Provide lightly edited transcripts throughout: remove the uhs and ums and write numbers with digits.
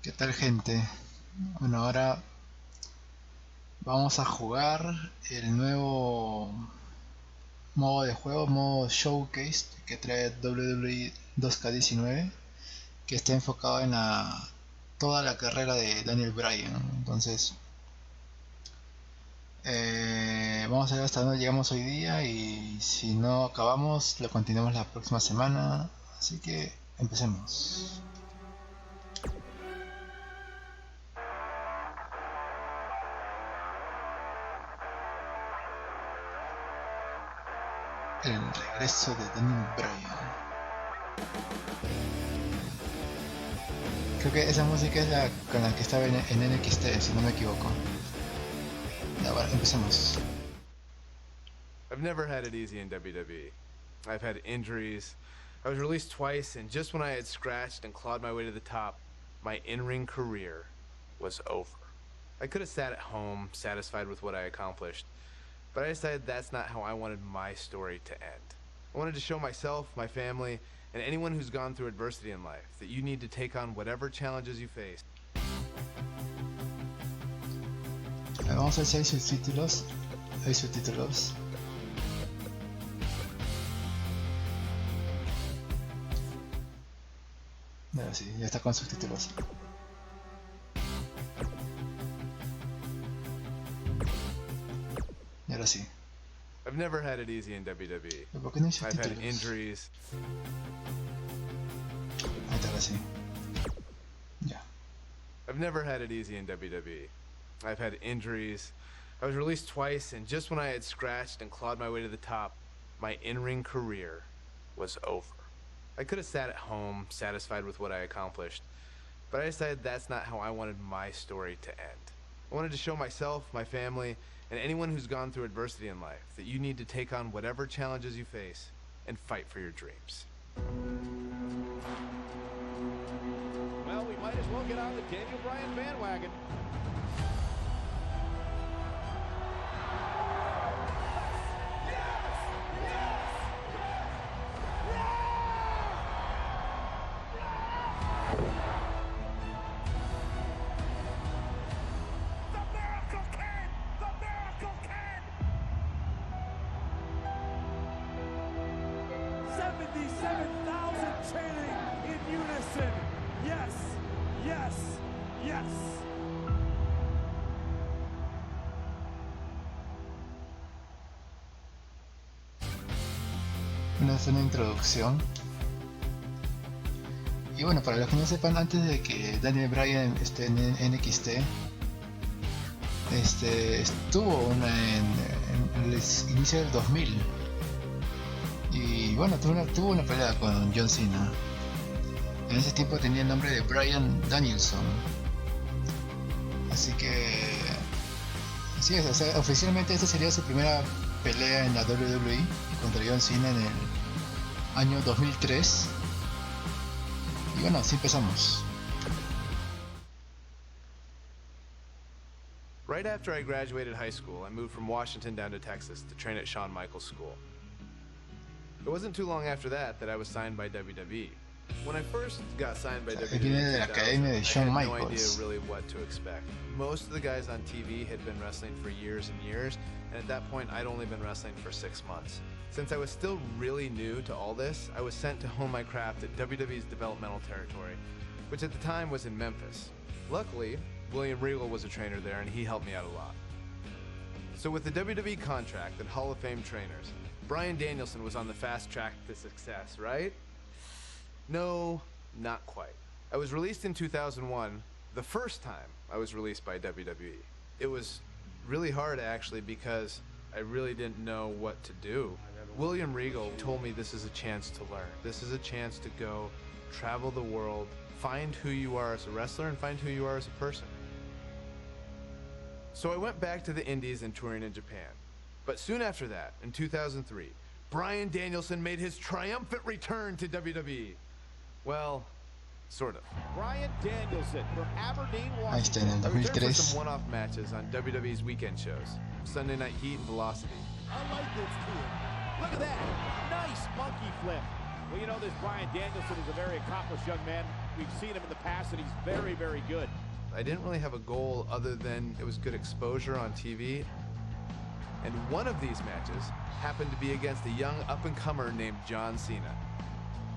¿Qué tal, gente? Bueno, ahora vamos a jugar el nuevo modo de juego, modo Showcase, que trae Wwe 2K19, que está enfocado en toda la carrera de Daniel Bryan. Entonces, vamos a ver hasta dónde llegamos hoy día, y si no acabamos, lo continuamos la próxima semana. Así que empecemos. El regreso de Daniel Bryan. Creo que esa música es la con la que estaba en NXT, si no me equivoco. Ya, bueno, empecemos. I've never had it easy in WWE. I've had injuries. I was released twice, and just when I had scratched and clawed my way to the top, my in-ring career was over. I could have sat at home, satisfied with what I accomplished, but I decided that's not how I wanted my story to end. I wanted to show myself, my family, and anyone who's gone through adversity in life that you need to take on whatever challenges you face. Vamos a ver si hay subtítulos. Hay subtítulos. Ahora sí, ya está con subtítulos. Y ahora sí. I've never had it easy in WWE. ¿Por qué no hay I've had subtítulos? injuries. Ahí está, ahora sí. Ya. I've never had it easy in WWE. I've had injuries. I was released twice, and just when I had scratched and clawed my way to the top, my in-ring career was over. I could have sat at home, satisfied with what I accomplished, but I decided that's not how I wanted my story to end. I wanted to show myself, my family, and anyone who's gone through adversity in life that you need to take on whatever challenges you face and fight for your dreams. Well, we might as well get on the Daniel Bryan bandwagon. The Miracle Kid! The Miracle Kid! 77,000 chanting in unison. Yes, yes, yes. Una introducción. Y bueno, para los que no sepan, antes de que Daniel Bryan esté en NXT, estuvo en el inicio del 2000. Y bueno, tuvo una pelea con John Cena. En ese tiempo tenía el nombre de Bryan Danielson. Así que así es, o sea, oficialmente esta sería su primera pelea en la WWE contra John Cena en el año 2003. Y bueno, así empezamos. Right after I graduated high school, I moved from Washington down to Texas to train at Shawn Michaels School. It wasn't too long after that I was signed by WWE. When I first got signed by WWE, Viene de la academia de Shawn I had no idea Michaels. really what to expect. Most of the guys on TV had been wrestling for years and years, and at that point I'd only been wrestling for 6 months. Since I was still really new to all this, I was sent to hone my craft at WWE's developmental territory, which at the time was in Memphis. Luckily, William Regal was a trainer there, and he helped me out a lot. So with the WWE contract and Hall of Fame trainers, Bryan Danielson was on the fast track to success, right? No, not quite. I was released in 2001, the first time I was released by WWE. It was really hard, actually, because I really didn't know what to do. William Regal told me this is a chance to learn. This is a chance to go travel the world, find who you are as a wrestler, and find who you are as a person. So I went back to the Indies and touring in Japan. But soon after that, in 2003, Bryan Danielson made his triumphant return to WWE. Well, sort of. Bryan Danielson from Aberdeen, Ahí está, en Washington. el I returned for 2003. some one-off matches on WWE's weekend shows, Sunday Night Heat and Velocity. I like this kid. Look at that. Nice monkey flip. Well, you know, this Bryan Danielson is a very accomplished young man. We've seen him in the past, and he's very, very good. I didn't really have a goal other than it was good exposure on TV. And one of these matches happened to be against a young up-and-comer named John Cena.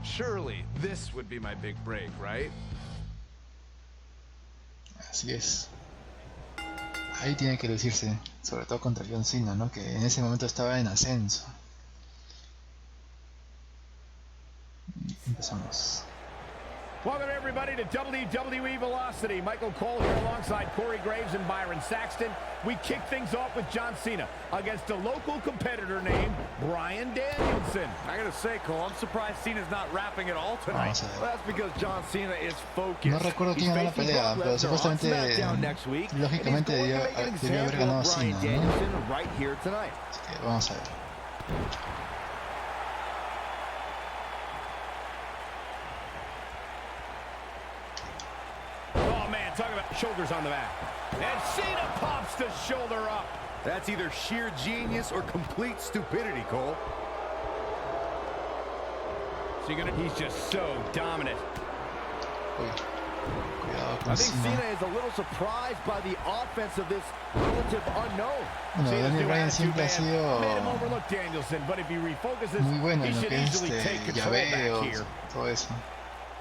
Surely this would be my big break, right? Así es. Ahí tiene que lucirse, sobre todo contra John Cena, ¿no? Que en ese momento estaba en ascenso. Empezamos. Welcome everybody to WWE Velocity. Michael Cole here alongside Corey Graves and Byron Saxton. We kick things off with John Cena against a local competitor named Bryan Danielson. I gotta say, Cole, I'm surprised Cena's not rapping at all tonight. Well, that's because John Cena is focused. No recuerdo quién ganó la pelea, pero supuestamente, lógicamente debió haber ganado Cena, ¿no? Right here tonight. Así que vamos a ver. Talk about shoulders on the mat. And Cena pops the shoulder up. That's either sheer genius or complete stupidity, Cole. So he's just so dominant. I think Cena is a little surprised by the offense of this relative unknown. Bueno, Bryan siempre ha sido muy bueno en lo que es llaveo, todo eso.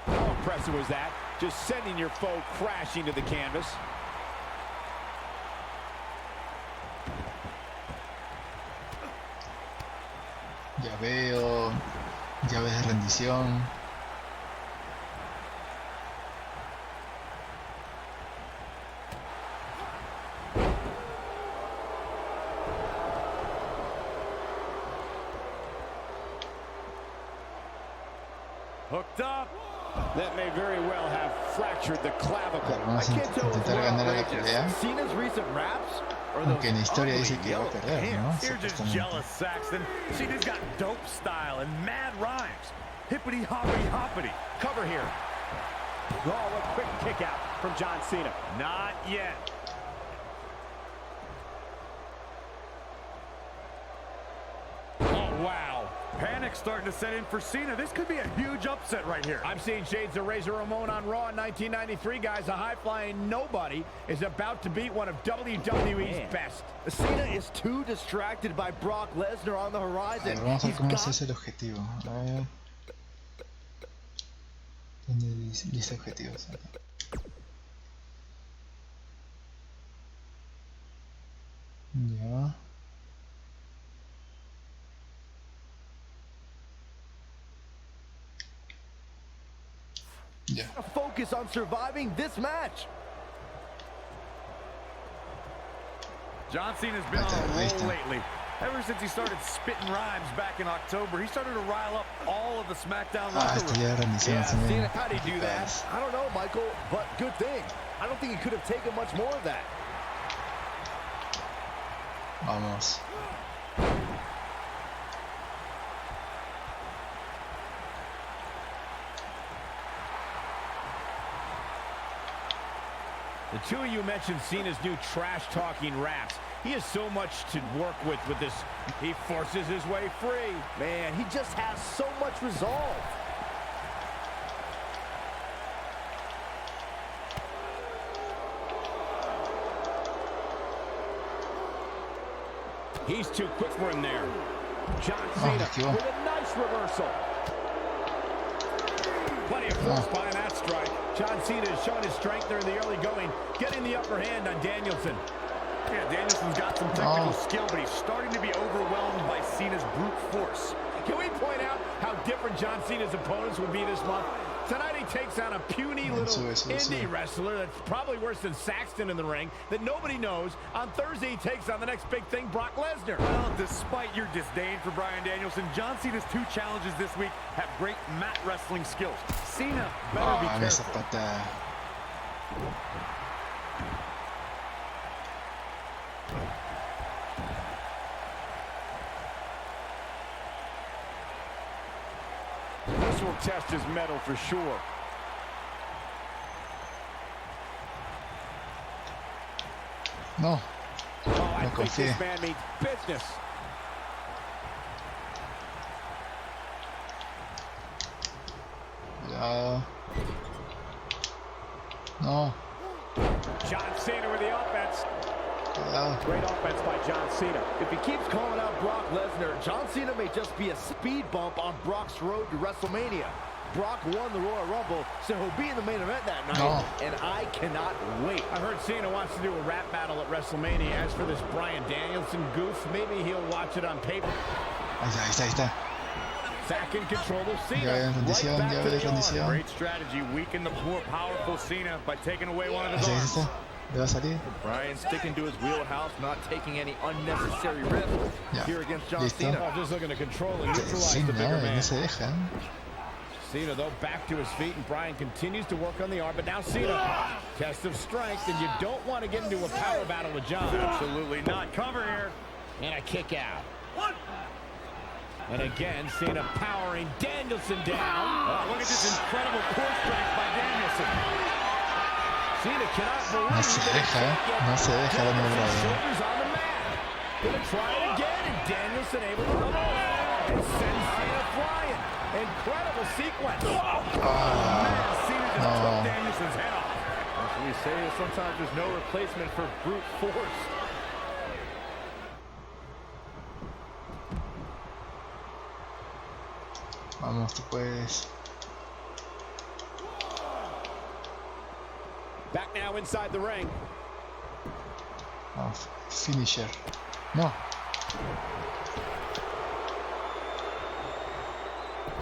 How impressive was that? Just sending your foe crashing to the canvas. Llaveo, llaves de rendición. Hooked up. That may very well have fractured the clavicle. Vamos a intentar ganar la pelea. Cena's recent raps, aunque en la historia dice que va a perder, ¿no? You're just jealous, Saxton. Cena's got dope style and mad rhymes. Hippity hoppity hoppity. Cover here. Oh, what quick kick out from John Cena. Not yet. Oh, wow. Panic starting to set in for Cena. This could be a huge upset right here. I'm seeing shades of Razor Ramon on Raw in 1993, guys. A high-flying nobody is about to beat one of WWE's best. Cena is too distracted by Brock Lesnar on the horizon. Vamos a ver cómo es el objetivo. A ver. ¿Dónde dice objetivos? Ya. Yeah. Focus on surviving this match. John Cena's been on a roll lately. Ever since he started spitting rhymes back in October, he started to rile up all of the SmackDown locker room. Cena, how did he do that? I don't know, Michael, but good thing. I don't think he could have taken much more of that. Vamos. The two of you mentioned Cena's new trash-talking raps. He has so much to work with this. He forces his way free. Man, he just has so much resolve. He's too quick for him there. John Cena with a nice reversal. Plenty of force behind that strike. John Cena has shown his strength there in the early going, getting the upper hand on Danielson. Yeah, Danielson's got some technical skill, but he's starting to be overwhelmed by Cena's brute force. Can we point out how different John Cena's opponents would be this month? Tonight he takes on a puny little indie wrestler that's probably worse than Saxton in the ring that nobody knows. On Thursday he takes on the next big thing, Brock Lesnar. Well, despite your disdain for Bryan Danielson, John Cena's two challenges this week have great mat wrestling skills. Cena better be careful. This will test his mettle for sure. No. Oh, I think this man means business. No. John Cena with the offense. Cuidado. Great offense by John Cena. If he keeps calling out Brock Lesnar, John Cena may just be a speed bump on Brock's road to WrestleMania. Brock won the Royal Rumble, so he'll be in the main event that night, and I cannot wait. I heard Cena wants to do a rap battle at WrestleMania. As for this Bryan Danielson goof, maybe he'll watch it on paper. Ahí está. Back in control of Cena. Ya ven rendición, Right ya ven rendición. Great strategy, weaken the more powerful Cena by taking away one of his Ahí arms. está. ¿Le va a salir? Bryan sticking to his wheelhouse, not taking any unnecessary risks here against John Listo. Cena. Just looking to control and neutralize Sí, the bigger no, man. no se deja. Cena, though, back to his feet, and Bryan continues to work on the arm, but now Cena, test of strength, and you don't want to get into a power battle with John. Absolutely not. Cover here. And a kick out. And again, Cena powering Danielson down. Oh, look at this incredible core strength by Danielson. Cena cannot believe No se deja, no se deja Daniel Bryan. Shoulders on the mat. Gonna try it again, and Danielson able to run off and send Cena flying. Incredible sequence. Cena just No. took Danielson's head off. As we say, sometimes there's no replacement for brute force. Vamos, tú puedes. Back now inside the ring. Vamos, finisher. No.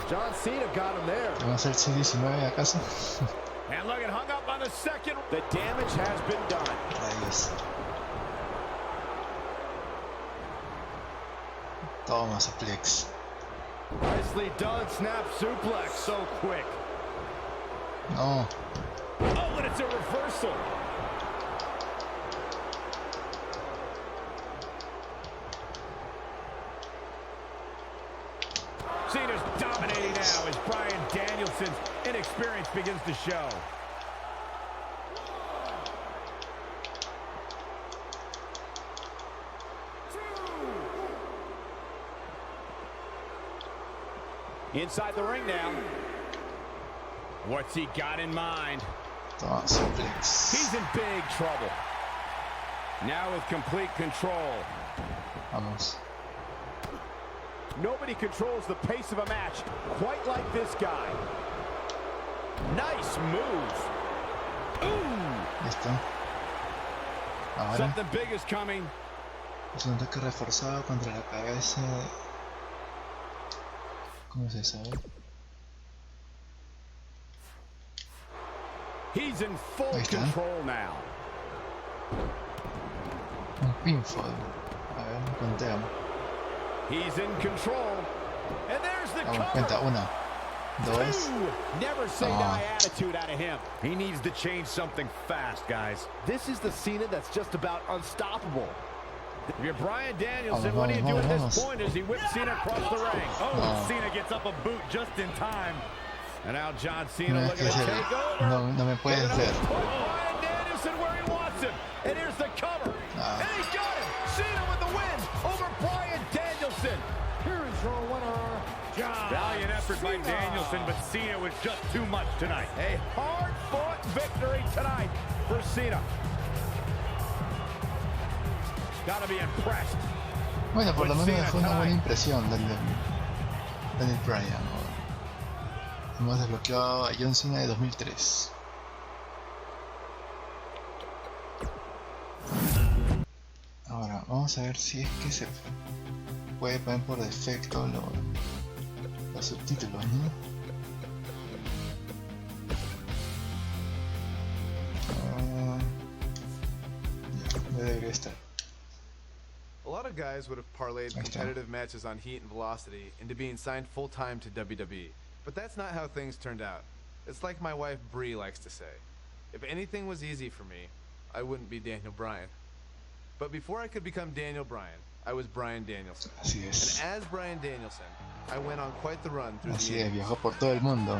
John Cena got him there. ¿Vamos a hacer C19 acaso? And look, it hung up on the second. The damage has been done. Rayos. Toma, suplex. Nicely done, snap suplex, so quick. No. Oh, and it's a reversal. Cena's dominating now as Bryan Danielson's inexperience begins to show. Inside the ring now. What's he got in mind? Toma, suplex. He's in big trouble. Now with complete control. Vamos. Nobody controls the pace of a match quite like this guy. Nice move. Ooh. Listo. Ahora Something big is coming. es un ataque reforzado contra la cabeza. ¿Cómo se sabe? He's in full Ahí está. control now. Un pinfall. A ver, conteamos. He's in control. And there's the Vamos, cover. cuenta. 1, 2. Two. Never say die attitude out of him. He needs to change something fast, guys. This is the Cena that's just about unstoppable. If you're Bryan Danielson, Vamos, what do you do at vamos, this vamos. point as he whips Cena across the ring? Oh, Cena gets up a boot just in time. And now John Cena No, es looking que to se- take over. no me puedes ver. Put Bryan Danielson where he wants him. And here's the cover. And he got him. Cena with the win over Bryan Danielson. Here is your winner, John Valiant effort by Danielson, but Cena was just too much tonight. A hard-fought victory tonight for Cena. Gotta be impressed. Bueno, por lo With menos Cena dejó una buena time. impresión Daniel Bryan. Hemos desbloqueado a John Cena de 2003. Ahora, vamos a ver si es que se puede poner por defecto los subtítulos, ¿no? Ya debería estar. A lot of guys would have parlayed competitive matches on heat and velocity into being signed full-time to WWE. But that's not how things turned out. It's like my wife Bree likes to say. If anything was easy for me, I wouldn't be Daniel Bryan. But before I could become Daniel Bryan, I was Bryan Danielson. Así es. And as Bryan Danielson, I went on quite the run through Así the es, indies. viajó por todo el mundo.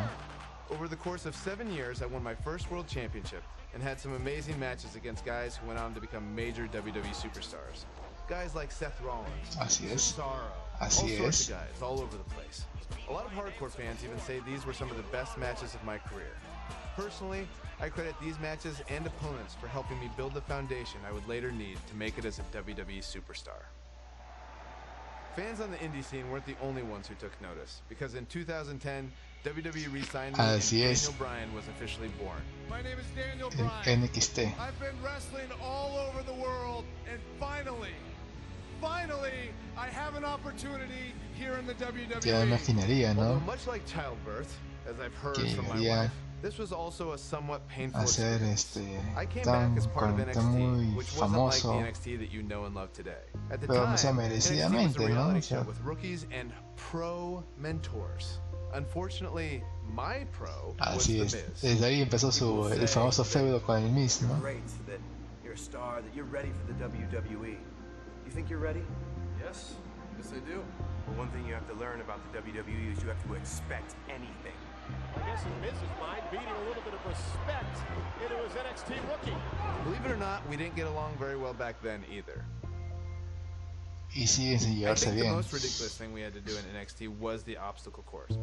Over the course of 7 years, I won my first world championship and had some amazing matches against guys who went on to become major WWE superstars. Guys like Seth Rollins, Así es. Cesaro, Así all sorts es. of guys all over the place. A lot of hardcore fans even say these were some of the best matches of my career. Personally, I credit these matches and opponents for helping me build the foundation I would later need to make it as a WWE superstar. Fans on the indie scene weren't the only ones who took notice, because in 2010, WWE re-signed me and Daniel Bryan was officially born. My name is Daniel Bryan. NXT. I've been wrestling all over the world, and finally, I have an opportunity here in the WWE. Ya imaginaría, ¿no? Although much like childbirth, as I've heard from my wife, this was also a somewhat painful experience. I came back as part of NXT, which wasn't like the NXT that you know and love today. At the time, NXT was a reality show with rookies and pro mentors. Unfortunately, my pro was The Miz. Desde ahí empezó el famoso feudo con el Miz, ¿no? Great that you're a star, that you're ready for the WWE. You think you're ready? Yes, I do. Well, one thing you have to learn about the WWE is you have to expect anything. I guess in Miz's mind, beating a little bit of respect into his NXT rookie. Believe it or not, we didn't get along very well back then either. Y siguen sin llevarse bien. The most ridiculous thing we had to do in NXT was the obstacle course.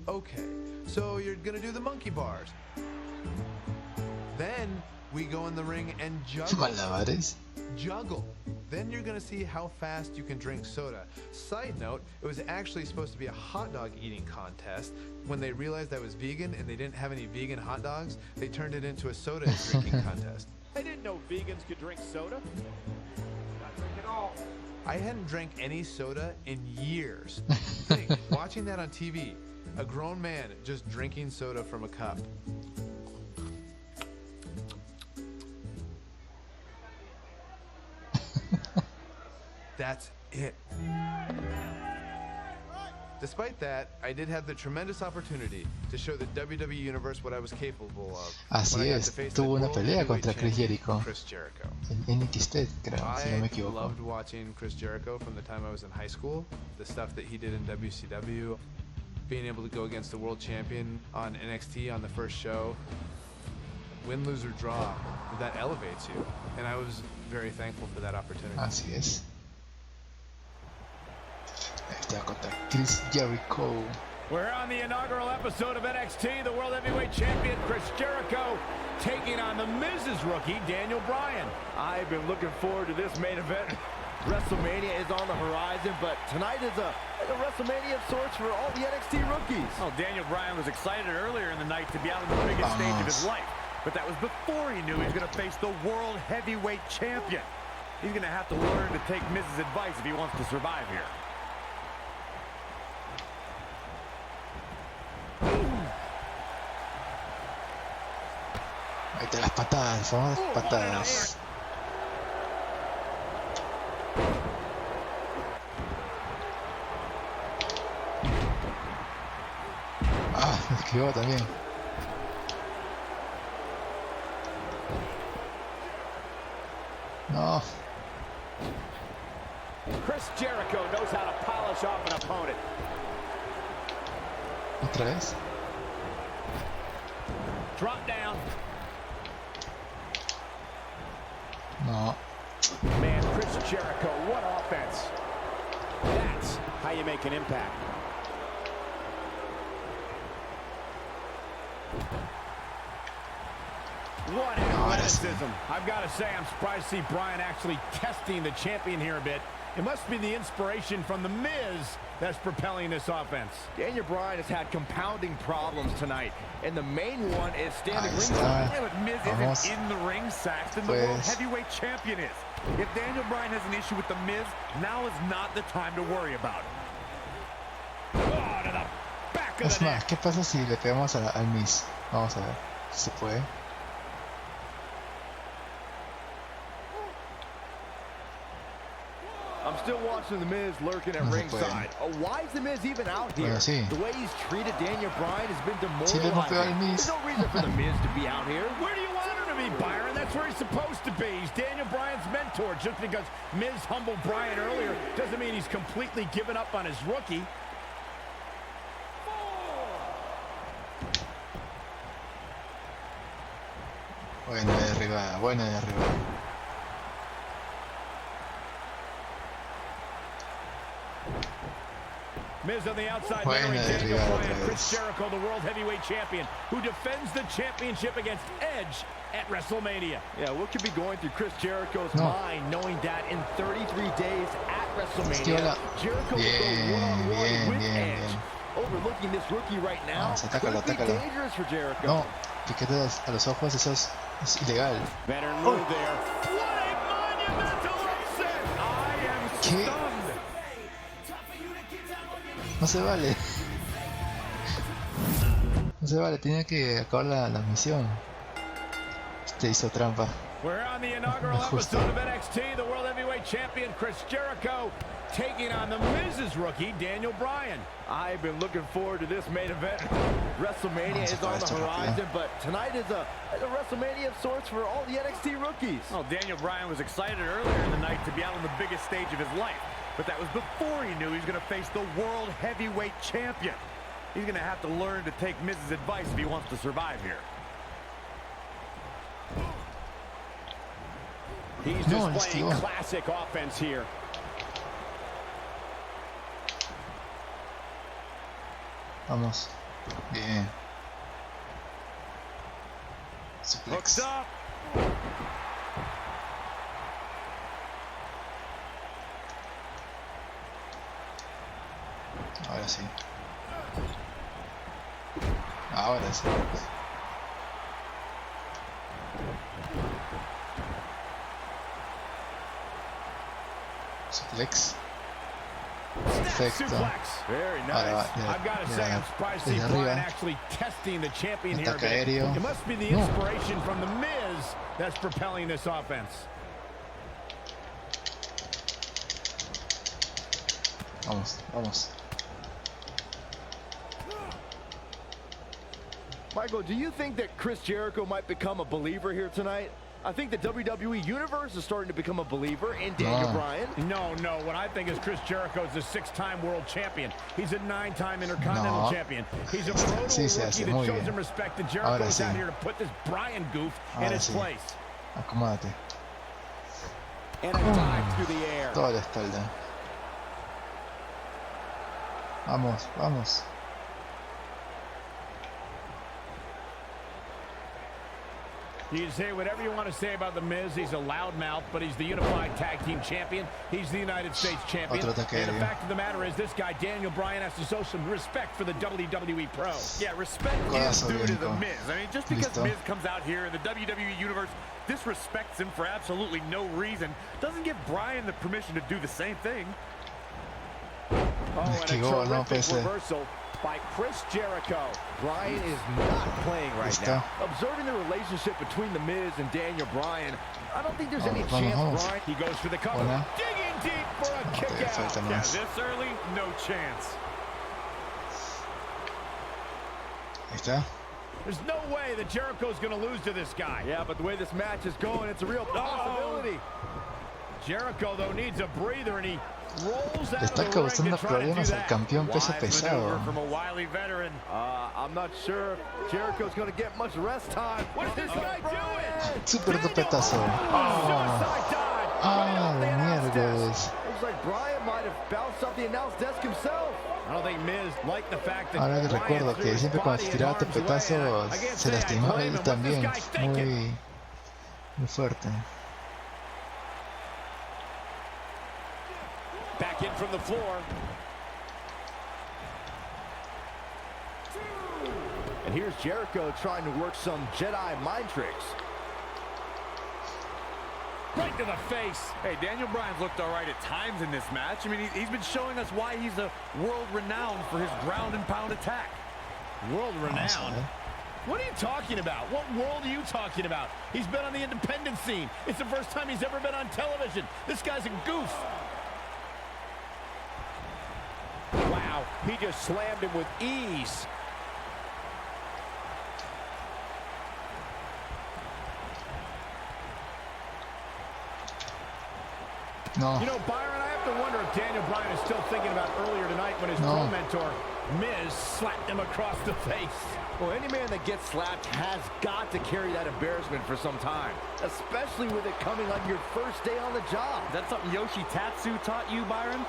Okay, so you're gonna do the monkey bars. Then we go in the ring and juggle. Then you're gonna see how fast you can drink soda. Side note, it was actually supposed to be a hot dog eating contest. When they realized I was vegan and they didn't have any vegan hot dogs, they turned it into a soda drinking contest. I didn't know vegans could drink soda. Not drink at all. I hadn't drank any soda in years. Watching that on TV, a grown man just drinking soda from a cup. That's it. Despite that, I did have the tremendous opportunity to show the WWE Universe what I was capable of. Así es, tuvo una pelea contra Chris Jericho. En NXT, creo, si no me equivoco. I loved watching Chris Jericho from the time I was in high school. The stuff that he did in WCW, being able to go against the world champion on NXT on the first show. Win, lose, or draw, that elevates you. And I was very thankful for that opportunity. Así es. Está contra Chris Jericho. We're on the inaugural episode of NXT. The World Heavyweight Champion Chris Jericho taking on the Miz's rookie Daniel Bryan. I've been looking forward to this main event. WrestleMania is on the horizon, but tonight is a WrestleMania of sorts for all the NXT rookies. Oh, Daniel Bryan was excited earlier in the night to be out on the biggest stage of his life, but that was before he knew he was going to face the World Heavyweight Champion. He's going to have to learn to take Miz's advice if he wants to survive here. Ahí te las patadas, son patadas. Ah, me esquivó también. No. Chris Jericho knows how to polish off an opponent. ¿Otra vez? Drop down. No. Man, Chris Jericho, what offense. That's how you make an impact. What athleticism. I've got to say, I'm surprised to see Bryan actually testing the champion here a bit. It must be the inspiration from The Miz that's propelling this offense. Daniel Bryan has had compounding problems tonight, and the main one is standing ringside. Yeah, but Miz isn't in the ring, Saxton. The World Heavyweight Champion is. If Daniel Bryan has an issue with The Miz, now is not the time to worry about it. Oh, to the back of Es the más, neck. ¿qué pasa si le pegamos al Miz? Vamos a ver si se puede. I'm still watching The Miz lurking at ringside. Why is The Miz even out here? Bueno, sí. The way he's treated Daniel Bryan has been Sí le hemos pegado al demoralizing. Miz. There's no reason for The Miz to be out here. Where do you want him to be, Byron? That's where he's supposed to be. He's Daniel Bryan's mentor. Just because Miz humbled Bryan earlier doesn't mean he's completely given up on his rookie. Buena derribada, buena derribada. Miz on the outside, marrying Daniel Bryan, Chris Jericho, the World Heavyweight Champion, who defends the championship against Edge at WrestleMania. Yeah, what could be going through Chris Jericho's mind knowing that in 33 days at WrestleMania, Jericho will go one-on-one with Edge. Overlooking this rookie right now could be dangerous for Jericho. No, piquete a los ojos, eso es ilegal. Better move there. What a monumental upset! I am stunned. No se vale. No se vale, tenía que acabar la misión. Este hizo trampa. We're on the inaugural episode of NXT. The World Heavyweight Champion Chris Jericho taking on the Miz's rookie Daniel Bryan. I've been looking forward to this main event. WrestleMania is on the horizon, but tonight is a WrestleMania of sorts for all the NXT rookies. Well, Daniel Bryan was excited earlier in the night to be out on the biggest stage of his life, but that was before he knew he was going to face the World Heavyweight Champion. He's going to have to learn to take Miz's advice if he wants to survive here. He's displaying classic offense here. Vamos. Bien. Suplex. Up. Ahora sí. Ahora sí. Suplex. Perfecto. Very nice. I've got to say, I'm surprised to see Bryan actually testing the champion here. It must be the inspiration from the Miz that's propelling this offense. Vamos, vamos. Michael, do you think that Chris Jericho might become a believer here tonight? I think the WWE Universe is starting to become a believer in Daniel Bryan. No. What I think is Chris Jericho is a 6-time world champion. He's a 9-time Intercontinental champion. He's a brutal rookie that shows him respect. And Jericho's out here to put this Bryan goof in his place. Acomódate. And a dive through the air. Toda la espalda. Vamos, vamos. You can say whatever you want to say about The Miz. He's a loudmouth, but he's the unified tag team champion. He's the United States champion. And the fact of the matter is, this guy, Daniel Bryan, has to show some respect for the WWE pros. Yeah, respect is due to The Miz. I mean, just because Miz comes out here in the WWE Universe disrespects him for absolutely no reason, doesn't give Bryan the permission to do the same thing. Oh, and a terrific reversal by Chris Jericho. Bryan is not playing right now. Observing the relationship between The Miz and Daniel Bryan, I don't think there's any chance Bryan... He goes for the cover. Digging deep for a kick out. Yeah, this early, no chance. Ahí está. There's no way that Jericho's going to lose to this guy. Yeah, but the way this match is going, it's a real possibility. Jericho, though, needs a breather, and he rolls out está causando problemas al campeón peso pesado. I'm not sure if Jericho's going to get much rest time. What is this guy doing? Super topetazo. De miércoles. Looks like Bryan might have bounced off the announce desk himself. I don't think Miz liked the fact that ahora que recuerdo que siempre cuando se tiraba topetazo se lastimaba él también. Muy fuerte. Back in from the floor. And here's Jericho trying to work some Jedi mind tricks. Right to the face. Hey, Daniel Bryan's looked all right at times in this match. I mean, he's been showing us why he's a world renowned for his ground and pound attack. World renowned? What are you talking about? What world are you talking about? He's been on the independent scene. It's the first time he's ever been on television. This guy's a goof. Wow, he just slammed him with ease. No. You know, Byron, I have to wonder if Daniel Bryan is still thinking about earlier tonight when his pro-mentor, Miz, slapped him across the face. Well, any man that gets slapped has got to carry that embarrassment for some time, especially with it coming on your first day on the job. Is that something Yoshi Tatsu taught you, Byron?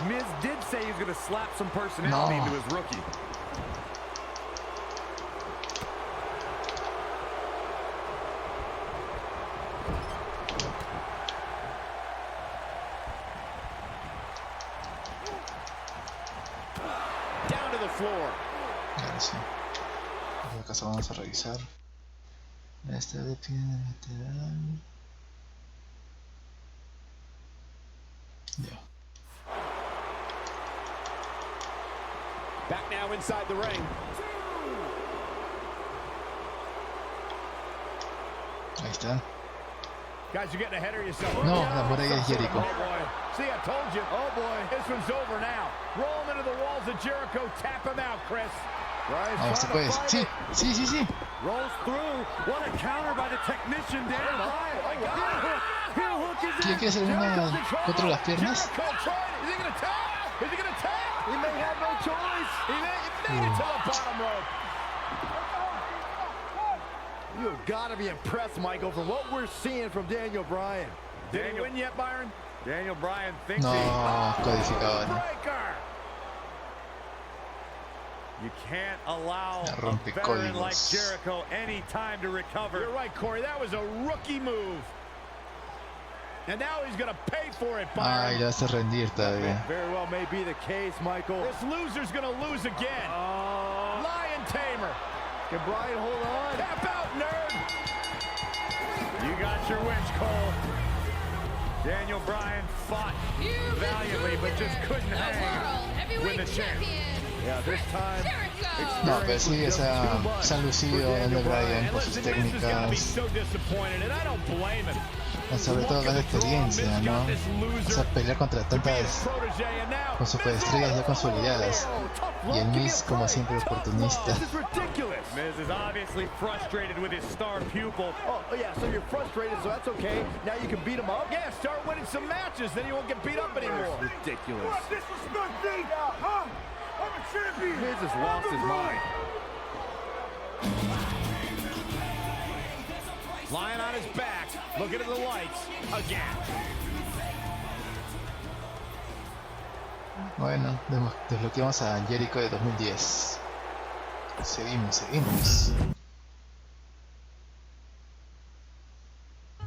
Miz did say he's going to slap some personality into his rookie. Down to the floor. Ahora sí. En este caso vamos a revisar. Este de pie lateral. Ya. Back now inside the ring. Ahí está. Guys, you're getting ahead of yourself. No, la muralla es Jericho. Oh boy. See, I told you. Oh boy. This one's over now. Roll him into the walls of Jericho. Tap him out, Chris. Vamos, se puede. Sí, sí, sí, sí. Rolls through. What a counter by the technician, Dan. ¿Quién quiere hacer una contra las piernas? Is he going to tap? Is he going to tap? He may have no choice. He made it to the bottom rope. You've got to be impressed, Michael, from what we're seeing from Daniel Bryan. Did he win yet, Byron? Daniel Bryan thinks No, he... codificado. Breaker. You can't allow a Rompecódigos. veteran like Jericho any time to recover. You're right, Corey. That was a rookie move. And now he's going to pay for it, Byron. Ay, le vas a rendir todavía. Very well may be the case, Michael. This loser's going to lose again. Lion Tamer. Can Bryan hold on? Tap out, nerd. You got your wish, Cole. Daniel Bryan fought valiantly, but just couldn't hang with the champ. Yeah, this time. No, pero sí, se han lucido Daniel Bryan por sus técnicas. So disappointed, and I don't blame him. Sobre todo con la experiencia, ¿no? O sea, pelear contra tantas con superestrellas ya consolidadas. Y el Miz, como siempre, oportunista. Miz is obviously frustrated with his star pupil. Oh, yeah, so you're frustrated, so that's okay. Now you can beat him up? Yeah, start winning some matches, then you won't get beat up anymore. Ridiculous. Disrespect me, huh? I'm a champion. Miz has lost his mind. Lying on his back, looking at the lights again. Bueno, desbloqueamos a Jericho de 2010. Seguimos.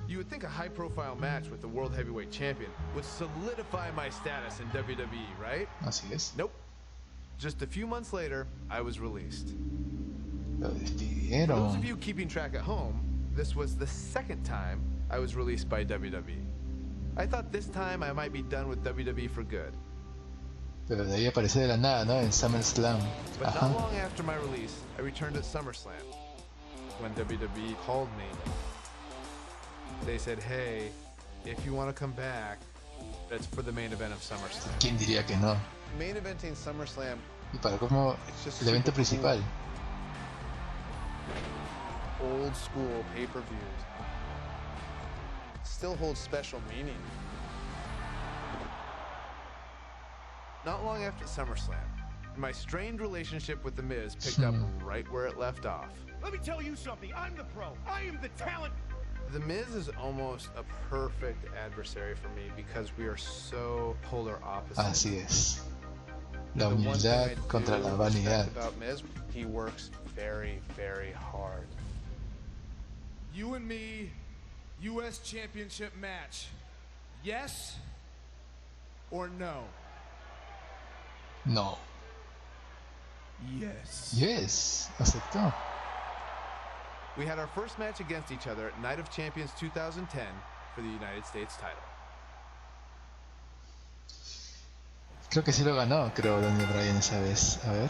You would think a high-profile match with the World Heavyweight Champion would solidify my status in WWE, right? Así es. Nope. Just a few months later, I was released. Lo For those of despidieron. you keeping track at home, this was the second time I was released by WWE. I thought this time I might be done with WWE for good. Pero de ahí aparece de la nada, ¿no? En SummerSlam. But Ajá. not long after my release, I returned at SummerSlam. When WWE called me, they said, hey, if you want to come back, that's for the main event of SummerSlam. ¿Quién diría que no? Main eventing SummerSlam, Y para como el evento principal. old school pay-per-views, still holds special meaning. Not long after SummerSlam, my strained relationship with The Miz picked up right where it left off. Let me tell you something. I'm the pro. I am the talent. The Miz is almost a perfect adversary for me because we are so polar opposites. Así es. La The one thing humildad I contra do la vanidad. respect about Miz, he works very, very hard. You and me, U.S. Championship match. Yes or no? No. Yes. Yes. Aceptó. We had our first match against each other at Night of Champions 2010 for the United States title. Creo que sí lo ganó, creo, Daniel Bryan esa vez. A ver.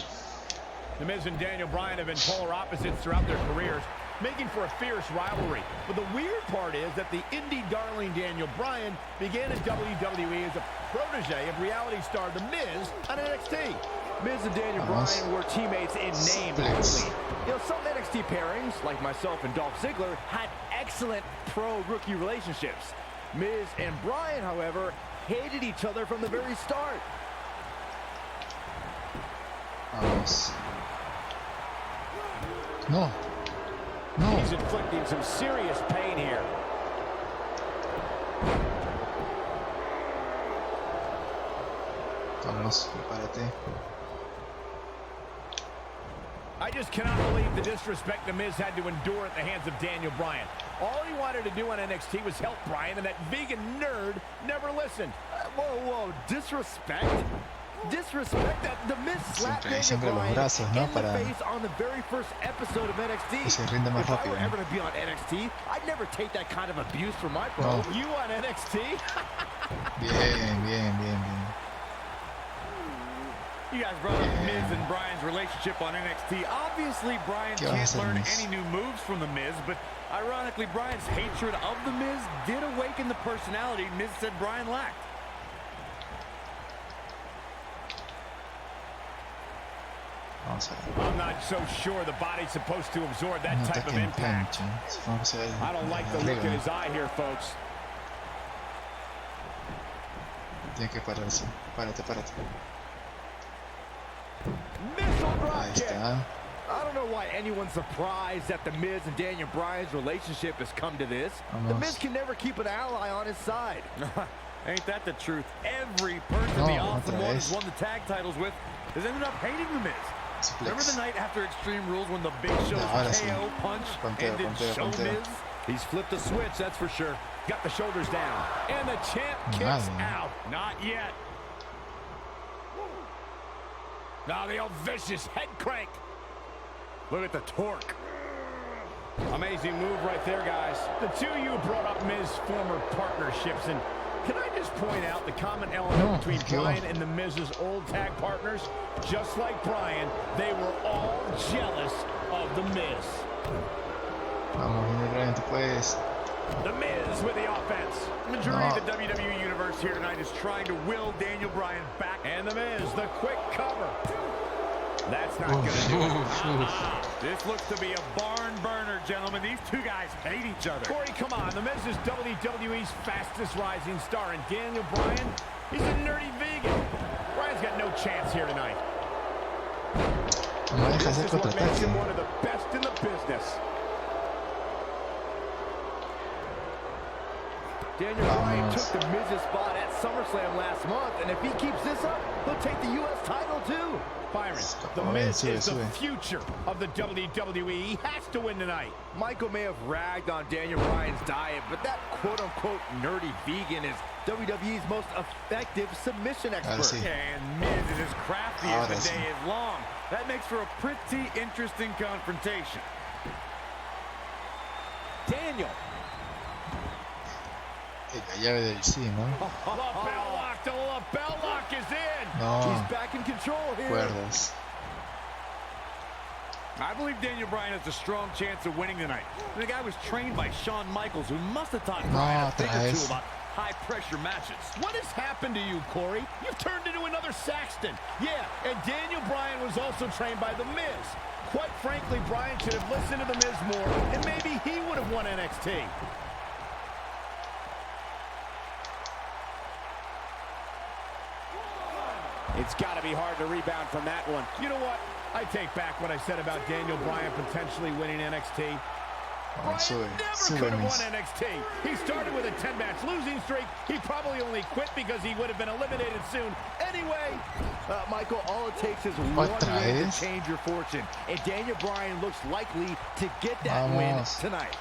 The Miz and Daniel Bryan have been polar opposites throughout their careers, making for a fierce rivalry. But the weird part is that the indie darling Daniel Bryan began in WWE as a protege of reality star The Miz on NXT. Miz and Daniel Bryan were teammates in name Splits. only. You know, some NXT pairings, like myself and Dolph Ziggler, had excellent pro-rookie relationships. Miz and Bryan, however, hated each other from the very start. Vamos. No. No. He's inflicting some serious pain here. Vamos, prepárate. I just cannot believe the disrespect The Miz had to endure at the hands of Daniel Bryan. All he wanted to do on NXT was help Bryan, and that vegan nerd never listened. Whoa, disrespect? Disrespect that The Miz slapped Daniel Bryan brazos, ¿no? in the face on the very first episode of NXT. Que se rinda más if rápido, I were ever to be on NXT, I'd never take that kind of abuse from my bro. No. You on NXT? Bien. You guys brought up Miz and Bryan's relationship on NXT. Obviously, Bryan can't learn any new moves from The Miz, but ironically, Bryan's hatred of The Miz did awaken the personality Miz said Bryan lacked. I'm not so sure the body's supposed to absorb that type of impact. I don't like the look in his eye here, folks. Tiene que pararse. Párate. Missile drop Ahí kick. está. I don't know why anyone's surprised that The Miz and Daniel Bryan's relationship has come to this. The Miz can never keep an ally on his side. Ain't that the truth? Every person the Awesome One has won the tag titles with has ended up hating The Miz. Remember the night after Extreme Rules when the Big Show's KO punch ended Show Miz? He's flipped the switch, that's for sure. Got the shoulders down. And the champ kicks out. Not yet. Now the old vicious head crank. Look at the torque. Amazing move right there, guys. The two of you brought up Miz's former partnerships, and can I just point out the common element between Bryan and The Miz's old tag partners? Just like Bryan, they were all jealous of The Miz. Vamos, Bryan, tú puedes. The Miz with the offense. The majority of the WWE Universe here tonight is trying to will Daniel Bryan back. And The Miz, the quick cover. That's not going to do it. This looks to be a barn burner, gentlemen. These two guys hate each other. Corey, come on. The Miz is WWE's fastest rising star, and Daniel Bryan, he's a nerdy vegan. Bryan's got no chance here tonight. This is what makes him one of the best in the business. Daniel Bryan took The Miz's spot at SummerSlam last month, and if he keeps this up, he'll take the U.S. title too. Byron, The Miz is the future of the WWE. He has to win tonight. Michael may have ragged on Daniel Bryan's diet, but that quote-unquote nerdy vegan is WWE's most effective submission expert. And Miz is as crafty as the day is long. That makes for a pretty interesting confrontation. Daniel. La llave del sí, ¿no? Lapel lock, the lapel lock is in. No. He's back in control here. Cuerdas. I believe Daniel Bryan has a strong chance of winning tonight. The guy was trained by Shawn Michaels, who must have taught Bryan a thing or two about high-pressure matches. What has happened to you, Corey? You've turned into another Saxton. Yeah, and Daniel Bryan was also trained by The Miz. Quite frankly, Bryan should have listened to The Miz more, and maybe he would have won NXT. It's got to be hard to rebound from that one. You know what? I take back what I said about Daniel Bryan potentially winning NXT. Bryan never could have won NXT. He started with a 10-match losing streak. He probably only quit because he would have been eliminated soon. Anyway, Michael, all it takes is one win to change your fortune. And Daniel Bryan looks likely to get that win tonight.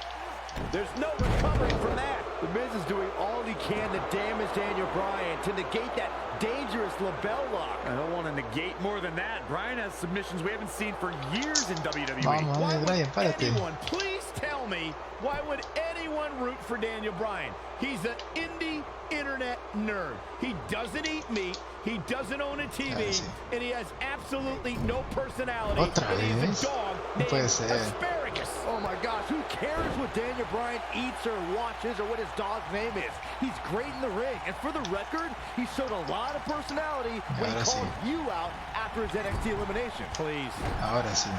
There's no recovering from that. The Miz is doing all he can to damage Daniel Bryan, to negate that dangerous lapel lock. I don't want to negate more than that. Bryan has submissions we haven't seen for years in WWE. Vamos, Bryan, anyone, please tell me, why would anyone root for Daniel Bryan? He's an indie internet nerd. He doesn't eat meat. He doesn't own a TV. And he has absolutely no personality. And he's a dog named Asparagus. Oh my gosh, who cares what Daniel Bryan eats or watches or what his dog's name is? He's great in the ring. And for the record, he showed a lot of personality when he called you out after his NXT elimination. Please. Ahora sí.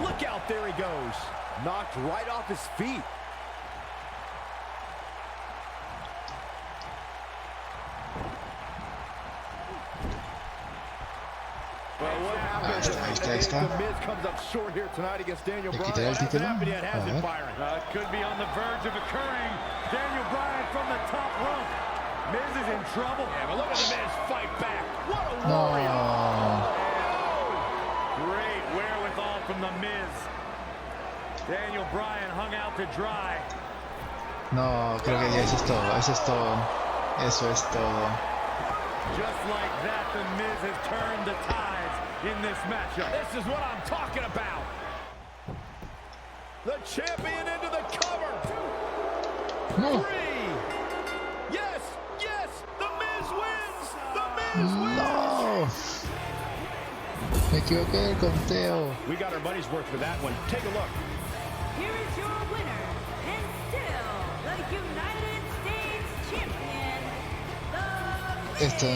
Look out, there he goes. Knocked right off his feet. Well, what happens if The Miz comes up short here tonight against Daniel Bryan? Hasn't happened yet, has it, Byron? It could be on the verge of occurring. Daniel Bryan from the top rope. Miz is in trouble. Yeah, but look at the Miz fight back. What a No. warrior. Great wherewithal from the Miz. Daniel Bryan hung out to dry. No, creo que ya eso es todo. Eso es todo. Eso es todo. Just like that, the Miz has turned the tides in this matchup. This is what I'm talking about. The champion into the cover. No. 3. Yes, yes, the Miz wins. The Miz wins. No. Me equivoqué del conteo. We got our money's worth for that one. Take a look. Here is your winner, and still the United States champion, the Esto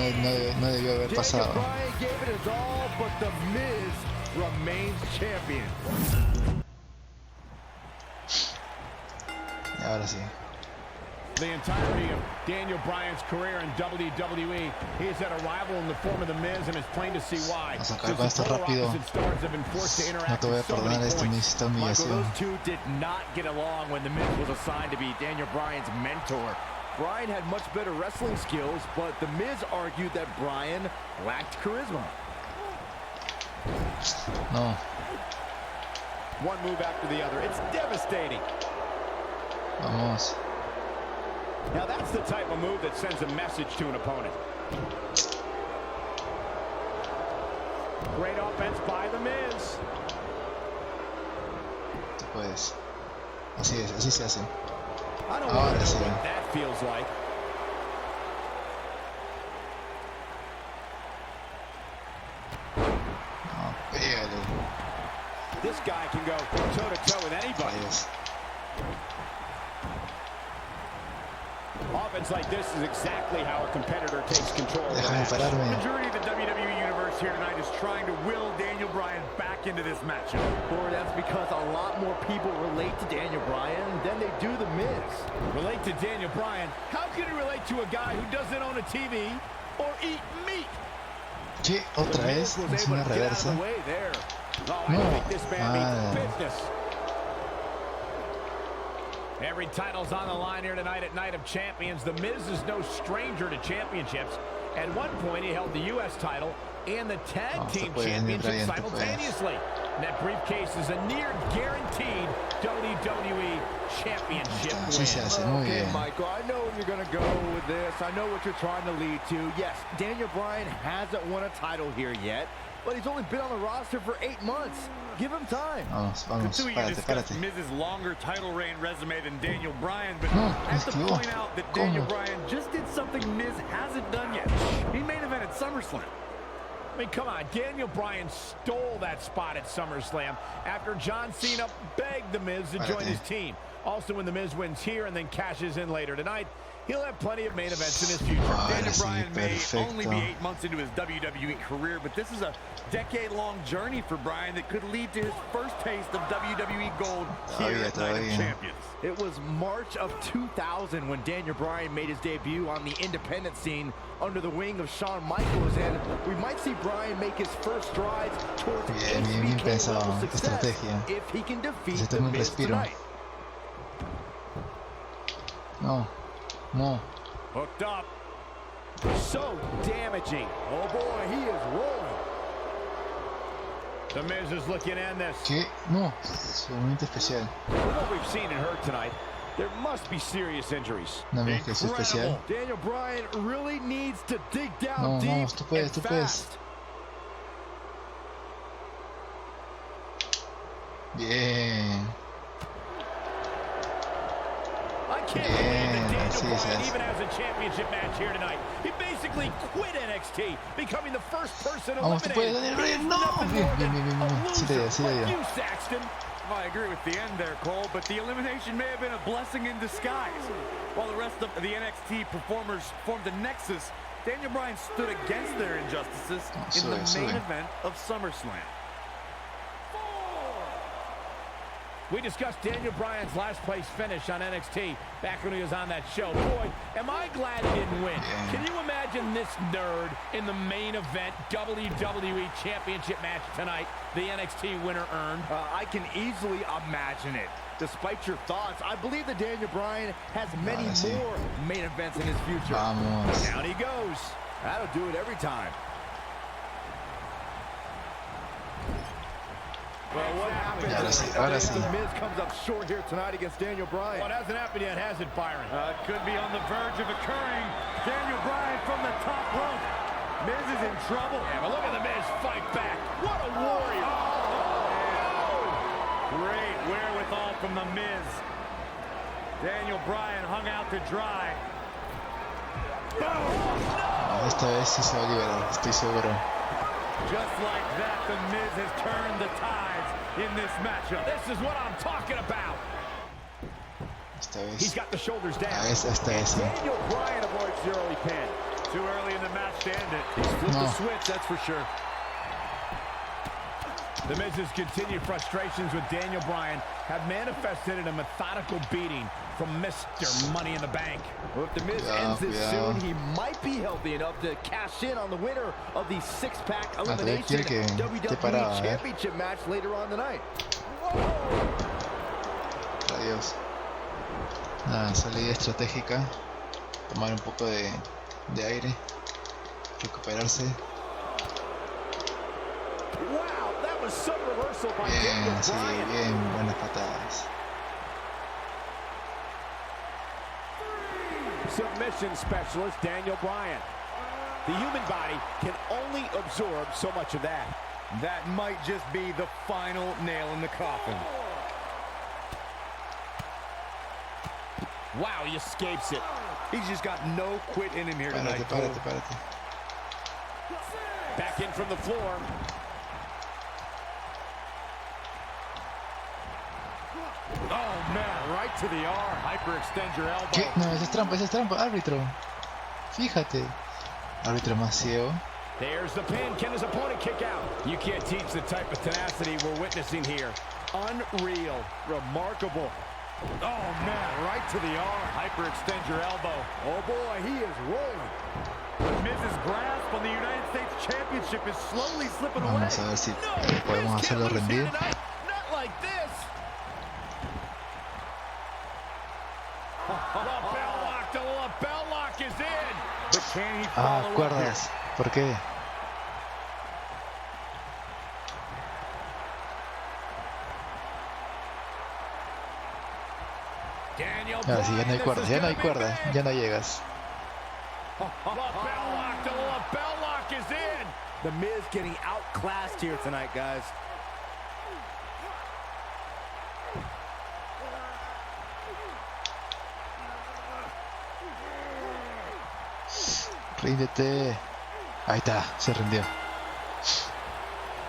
no debió haber pasado. Bryan gave it his all, but the Miz remains champion. Y ahora sí. The entirety of Daniel Bryan's career in WWE, he has had a rival in the form of the Miz, and it's plain to see why. Vamos a acabar con esto rápido. No te voy a perdonar esta Michael, humillación. those two did not get along when the Miz was assigned to be Daniel Bryan's mentor. Bryan had much better wrestling skills, but the Miz argued that Bryan lacked charisma. No. One move after the other. It's devastating. Vamos. Now that's the type of move that sends a message to an opponent. Great offense by the Miz. Tú puedes. Así es, así se hace. I don't want Ahora to sí. know what that feels like. No, pégale. This guy can go toe-to-toe with anybody. Rayos. Offense like this is exactly how a competitor takes control of the Déjame match. The pararme. majority of the WWE Universe here tonight is trying to will Daniel Bryan back into this matchup. Corey, that's because a lot more people relate to Daniel Bryan than they do the Miz. Relate to Daniel Bryan? How can he relate to a guy who doesn't own a TV or eat meat? ¿Qué? ¿Otra vez? ¿Es una reversa? Oh, I No. think this man means Madre. business. Every title's on the line here tonight at Night of Champions. The Miz is no stranger to championships. At one point, he held the U.S. title and the Tag Team Championship simultaneously. And that briefcase is a near guaranteed WWE Championship Así se win. hace, muy Okay, bien. Michael, I know where you're going to go with this. I know what you're trying to lead to. Yes, Daniel Bryan hasn't won a title here yet, but he's only been on the roster for 8 months. Give him time. Vamos, vamos, Considering you párate, discussed párate. Miz's longer title reign resume than Daniel Bryan, but No, I have to esquivó. point out that Daniel ¿Cómo? Bryan just did something Miz hasn't done yet. He main evented SummerSlam. I mean, come on, Daniel Bryan stole that spot at SummerSlam after John Cena begged The Miz to join his team. Also, when The Miz wins here and then cashes in later tonight, he'll have plenty of main events in his future. Daniel sí, Bryan may only be perfecto. 8 months into his WWE career, but this is a decade-long journey for Bryan that could lead to his first taste of WWE gold here at Night of Champions. It was March of 2000 when Daniel Bryan made his debut on the independent scene under the wing of Shawn Michaels, and we might see Bryan make his first strides towards Bien, bien, bien HBK pensado. level success Estrategia. if he can defeat Se The toma un Miz respiro. tonight. No, no. Hooked up. So damaging. Oh boy, he is rolling. The Miz is looking in this. ¿Qué? No, su momento especial. With what we've seen and heard tonight, there must be serious injuries. No me que es especial. Daniel Bryan really needs to dig down No, deep vamos, tú puedes, and tú puedes. fast. Bien. I can't believe that Bien, Daniel así es, Bryan es. even has a championship match here tonight. He basically quit NXT, becoming the first person Vamos, tú puedes, eliminated. Daniel Bryan. No. Bien, bien, bien, bien, bien. Sí te dio, sí te Like dio. you, Saxton. Well, I agree with the end there, Cole, but the elimination may have been a blessing in disguise. While the rest of the NXT performers formed a nexus, Daniel Bryan stood against their injustices in the main event of SummerSlam. We discussed Daniel Bryan's last place finish on NXT back when he was on that show. Boy, am I glad he didn't win. Can you imagine this nerd in the main event WWE Championship match tonight the NXT winner earned? I can easily imagine it. Despite your thoughts, I believe that Daniel Bryan has many more main events in his future. Vamos. Down he goes. That'll do it every time. Well, what happens if The Miz comes up short here tonight against Daniel Bryan? Well, it hasn't happened yet, has it, Byron? Could be on the verge of occurring. Daniel Bryan from the top rope. Miz is in trouble. Yeah, but look at The Miz fight back. What a warrior. Great wherewithal from The Miz. Daniel Bryan hung out to dry. Esta vez sí se va a liberar, estoy seguro. Just like that, The Miz has turned the tides in this matchup. This is what I'm talking about. Esta vez. He's got the shoulders down. Esta vez. Daniel Bryan avoids the early pin. Too early in the match to end it. He's flipped the switch, that's for sure. The Miz's continued frustrations with Daniel Bryan have manifested in a methodical beating from Mr. Money in the Bank. Well, if The Miz ends this soon, he might be healthy enough to cash in on the winner of the six-pack elimination WWE Championship match later on tonight. Adiós. Nada, salida estratégica. Tomar un poco de aire. Recuperarse. Wow, that was some reversal by Bien, Daniel sí, Bryan. bien, buenas patadas. Submission specialist Daniel Bryan. The human body can only absorb so much of that. That might just be the final nail in the coffin. Wow, he escapes it. He's just got no quit in him here tonight. Párate. Back in from the floor. Oh, man, right to the arm. Hyperextend your elbow. ¿Qué? No, ese es trampa, árbitro. Fíjate. Árbitro más ciego. There's the pin. Can his opponent kick out? You can't teach the type of tenacity we're witnessing here. Unreal. Remarkable. Oh, man, right to the arm. Hyperextend your elbow. Oh, boy, he is rolling. The Miz's grasp on the United States Championship is slowly slipping away. Vamos a ver si podemos hacerlo rendir. Not like this. The lapel lock is in. But can he follow up cuerdas. ¿Por qué? Ahora sí, ya no hay cuerdas, ya no llegas. The lapel lock is in. The Miz getting outclassed here tonight, guys. Ríndete. Ahí está, se rindió.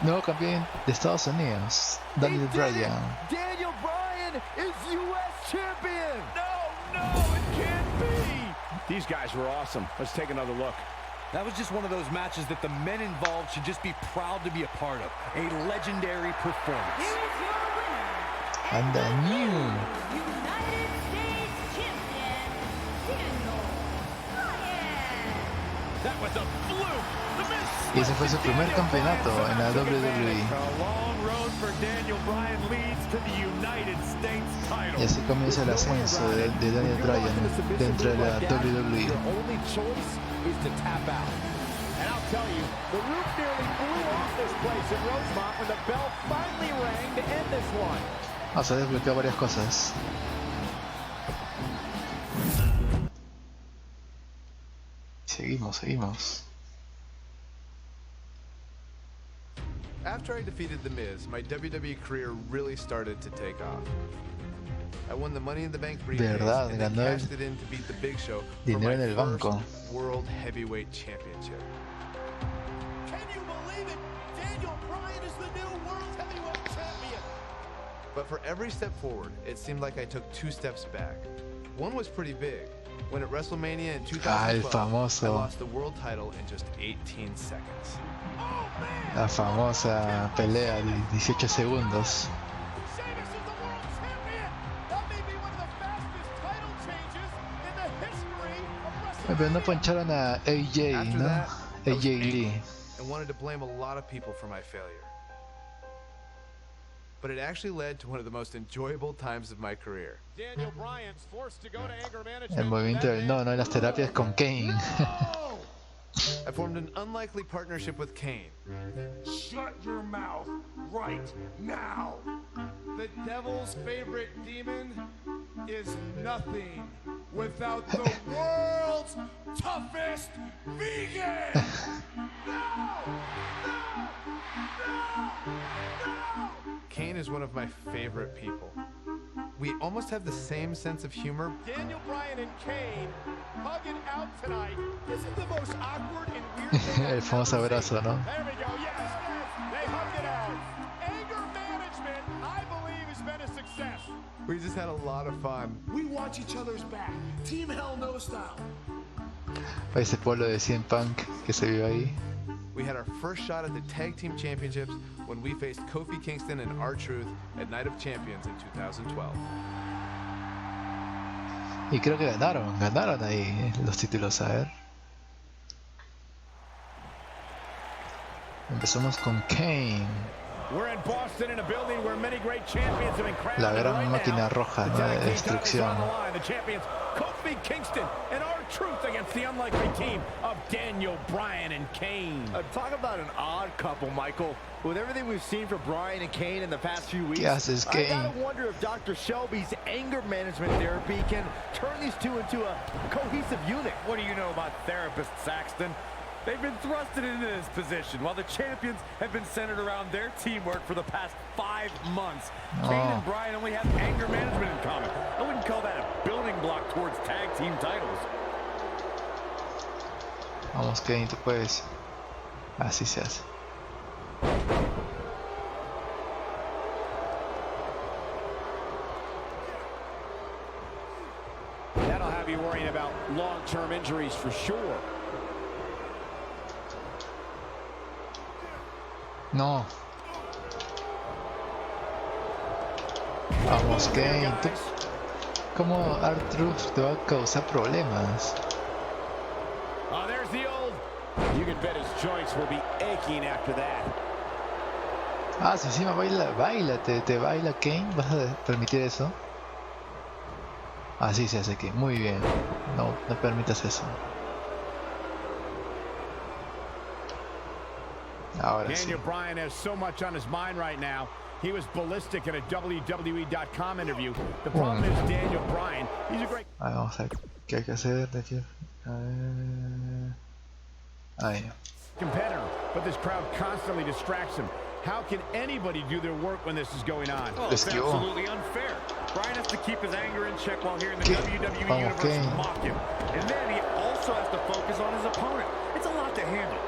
Nuevo campeón de Estados Unidos, Daniel Bryan. Daniel Bryan is U.S. champion. No, it can't be. These guys were awesome. Let's take another look. That was just one of those matches that the men involved should just be proud to be a part of. A legendary performance. Here is your winner, And the new United States Champion, Daniel Bryan. That was a fluke. The Miz y ese fue su primer campeonato en la WWE. A long road for Daniel Bryan leads to the United States title. Y así comienza el ascenso de Daniel Bryan dentro de la WWE. Your only choice is to tap out. And I'll tell you, the roof nearly blew off this place in Rosemont when the bell finally rang to end this one. Vamos a desbloquear varias cosas. Seguimos. After I defeated The Miz, my WWE career really started to take off. I won the Money in the Bank briefcase and then cashed it in to beat the Big Show for my first World Heavyweight Championship. Can you believe it? Daniel Bryan is the new World Heavyweight Champion. But for every step forward, it seemed like I took 2 steps back. One was pretty big. When at WrestleMania in 2012, I lost the world title in just 18 seconds. La famosa pelea de 18 segundos. Pero no poncharon a AJ, ¿no? AJ Lee. And wanted to blame a lot of people for my failure. but it actually led to one of the most enjoyable times of my career. Daniel Bryan's forced to go to anger El management. movimiento del no en las terapias con Kane. I formed an unlikely partnership with Kane. Shut your mouth right now. The devil's favorite demon is nothing without the world's toughest vegan. Kane is one of my favorite people. We almost have the same sense of humor. Daniel Bryan and Kane hug it out tonight. This is the most awkward and weird thing. El famoso abrazo, ¿no? There we go. Yes, they hugged it out. Anger management, I believe, has been a success. We just had a lot of fun. We watch each other's back. Team Hell No style. Ese polo de CM Punk que se vio ahí. We had our first shot at the Tag Team Championships when we faced Kofi Kingston and R-Truth at Night of Champions in 2012. Y creo que ganaron ahí los títulos, a ver. Empezamos con Kane. We're in Boston in a building where many great champions have been crowned. La gran right máquina now, roja, ¿no? the De tag team destrucción. titles on the line. The champions Kofi Kingston and R-Truth against the unlikely team of Daniel Bryan and Kane. Talk about an odd couple, Michael. With everything we've seen from Bryan and Kane in the past few weeks, ¿Qué haces, I Kane? gotta wonder if Dr. Shelby's anger management therapy can turn these two into a cohesive unit. What do you know about therapists, Saxton? They've been thrusted into this position while the champions have been centered around their teamwork for the past 5 months. Kane and Bryan only have anger management in common. I wouldn't call that a building block towards tag team titles. Vamos, Kane, tú puedes. Así se hace. That'll have you worrying about long-term injuries for sure. No. Vamos, Kane. ¿Tú? ¿Cómo R-Truth te va a causar problemas? Oh, there's the old. You can bet his joints will be aching after that. Ah, si encima baila, te baila Kane, ¿vas a permitir eso? Así se hace Kane, muy bien. No permitas eso. Ahora Daniel sí. Bryan has so much on his mind right now. He was ballistic in a WWE.com interview. The problem is Daniel Bryan. He's a great. Vamos a ver qué hay que hacer de aquí. Ahí. Competitor, but this crowd constantly distracts him. How can anybody do their work when this is going on? Oh, it's absolutely unfair. Bryan has to keep his anger in check while here in the WWE Universe mock him. And then he also has to focus on his opponent. It's a lot to handle.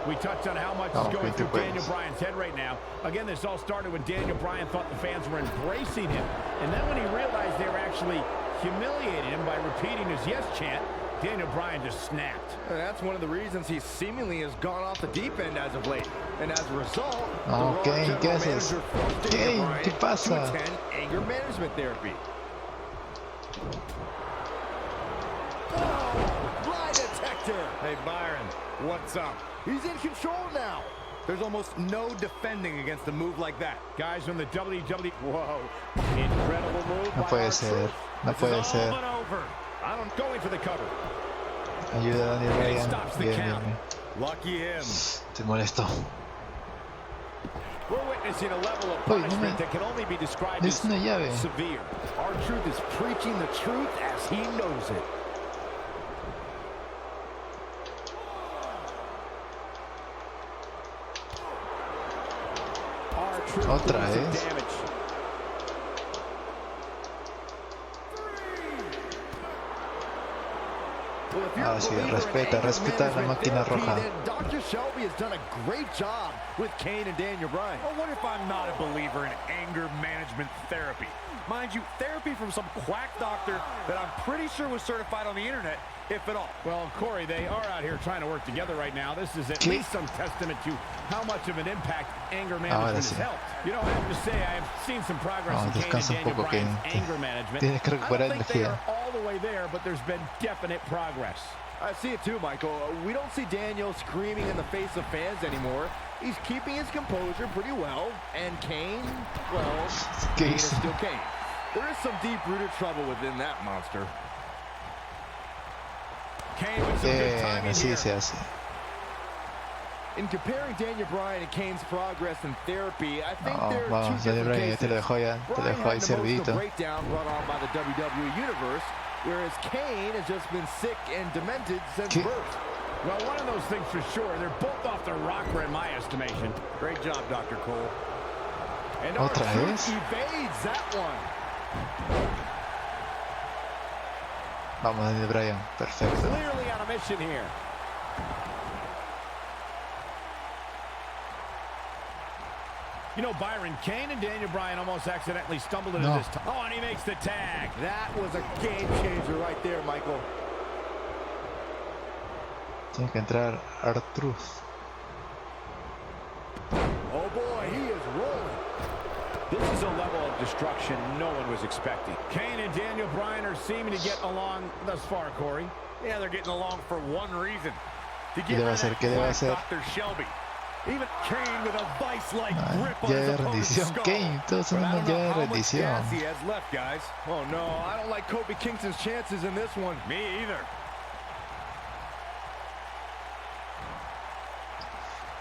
We touched on how much is going through Daniel Bryan's head right now. Again, this all started when Daniel Bryan thought the fans were embracing him. And then when he realized they were actually humiliating him by repeating his yes chant, Daniel Bryan just snapped. And that's one of the reasons he seemingly has gone off the deep end as of late. And as a result, Kane, ¿qué haces? Kane, ¿qué pasa? Anger management therapy. Lie detector. Hey, Byron, what's up? He's in control now. There's almost no defending against a move like that. Guys from the WWE. Whoa. Incredible move. No puede ser. No puede ser. I'm going for the cover. Ayuda a Daniel Bryan. Bien. Lucky him. Te molesto. We're witnessing a level of punishment that can only be described as severe. R-Truth is preaching the truth as he knows it. Otra vez. Ahora sí, respeta la máquina roja. Dr. Shelby has done a great job with Kane and Daniel Bryan. Well, what if I'm not a believer in anger management therapy? Mind you, therapy from some quack doctor that I'm pretty sure was certified on the internet, if at all. Well, Corey, they are out here trying to work together right now. This is at least some testament to how much of an impact anger management has helped. You know, I have to say, I have seen some progress in Kane and Daniel Bryan's anger management. I don't think they are all the way there, but there's been definite progress. I see it too, Michael. We don't see Daniel screaming in the face of fans anymore. He's keeping his composure pretty well. And Kane, well, Kane is still Kane. There is some deep-rooted trouble within that monster. Kane with some good timing here. In comparing Daniel Bryan and Kane's progress in therapy, I think there are two different cases. Bryan had the emotional breakdown brought on by the WWE Universe, whereas Kane has just been sick and demented since birth. Well, one of those things for sure. They're both off their rocker in my estimation. Great job, Dr. Cole. And Otra vez. evades that one. Vamos, Daniel Bryan. Perfecto. Clearly on a mission here. You know, Byron, Kane and Daniel Bryan almost accidentally stumbled into this. Oh, and he makes the tag. That was a game changer right there, Michael. Tiene que entrar R-Truth. Oh boy, he is rolling. This is a level of destruction no one was expecting. Kane and Daniel Bryan are seeming to get along thus far, Corey. Yeah, they're getting along for one reason. To ¿Qué debe hacer? ¿Qué debe hacer? Dr. Shelby. Even Kane with a vice-like grip on Ya his de opponent's rendición, skull. Kane. Todos son ya de rendición. He has left, guys. Oh no, I don't like Kofi Kingston's chances in this one. Me either.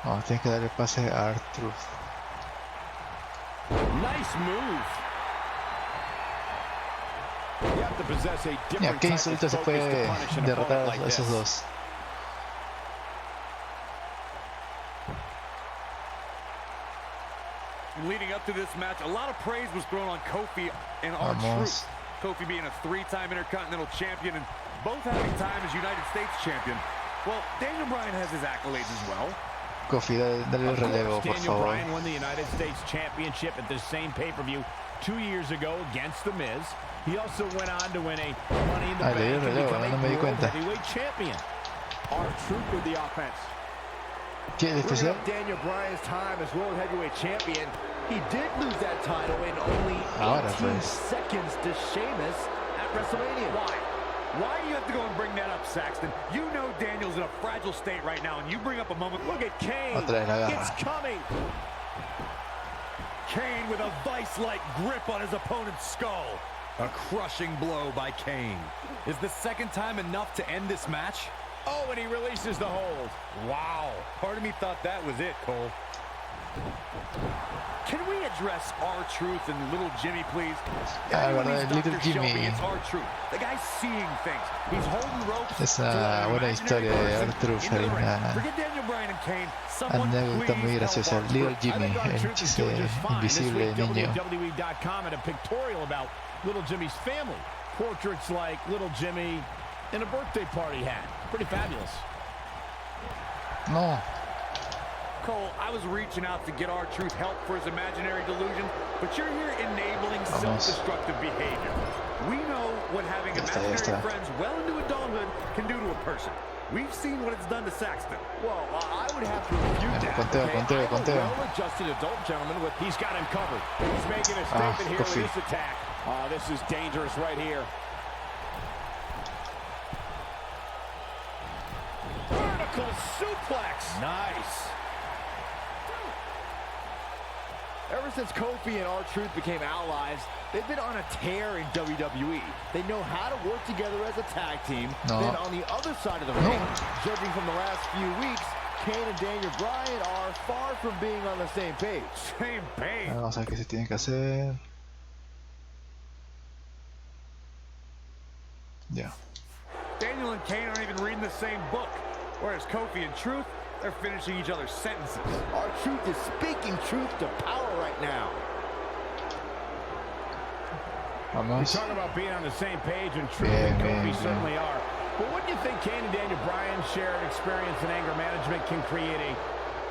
Oh, tienes que darle pase a R-Truth. Nice move. You have to possess a different Kane type of solito se focus puede to punish an derrotar opponent like a esos this. dos. Leading up to this match, a lot of praise was thrown on Kofi and R-Truth. Kofi being a 3-time Intercontinental Champion and both having time as United States Champion. Well, Daniel Bryan has his accolades as well. Kofi, dale el relevo, por Daniel favor. Bryan won the United States Championship at the same pay-per-view 2 years ago against The Miz. He also went on to win a Money in the Bank and become a World Heavyweight Champion. R-Truth with the offense. ¿Qué es especial? Daniel Bryan's time as World Heavyweight Champion. He did lose that title in only 18 seconds to Sheamus at WrestleMania. Why do you have to go and bring that up, Saxton? You know Daniel's in a fragile state right now, and you bring up a moment. Look at Kane. It's coming. Kane with a vice-like grip on his opponent's skull. A crushing blow by Kane. Is the second time enough to end this match? Oh, and he releases the hold. Wow. Part of me thought that was it, Cole. Can we address R-Truth and Little Jimmy, please? Little Jimmy. It's R-Truth. The guy's seeing things. He's holding ropes. Es una buena historia de R-Truth. Hay una anécdota muy graciosa. Little Jimmy, el chiste invisible niño. WWE.com had a pictorial about Little Jimmy's family. Portraits like Little Jimmy and a birthday party hat. Pretty fabulous. No. Cole, I was reaching out to get R-Truth help for his imaginary delusion, but you're here enabling self-destructive behavior. We know what having imaginary friends well into adulthood can do to a person. We've seen what it's done to Saxton. Well, I would have to refute that. Conteo. Well-adjusted adult gentleman with he's got him covered. He's making a statement here with this attack. This is dangerous right here. Vertical suplex. Nice. Ever since Kofi and R-Truth became allies, they've been on a tear in WWE. They know how to work together as a tag team. Then on the other side of the ring, judging from the last few weeks, Kane and Daniel Bryan are far from being on the same page. Same page. Vamos a ver qué se tiene que hacer. Ya. Daniel and Kane aren't even reading the same book, whereas Kofi and Truth, they're finishing each other's sentences. R-Truth is speaking truth to power right now. Vamos. You talk about being on the same page, and Truth and Kofi certainly are. But wouldn't you think Kane and Daniel Bryan's shared experience in anger management can create a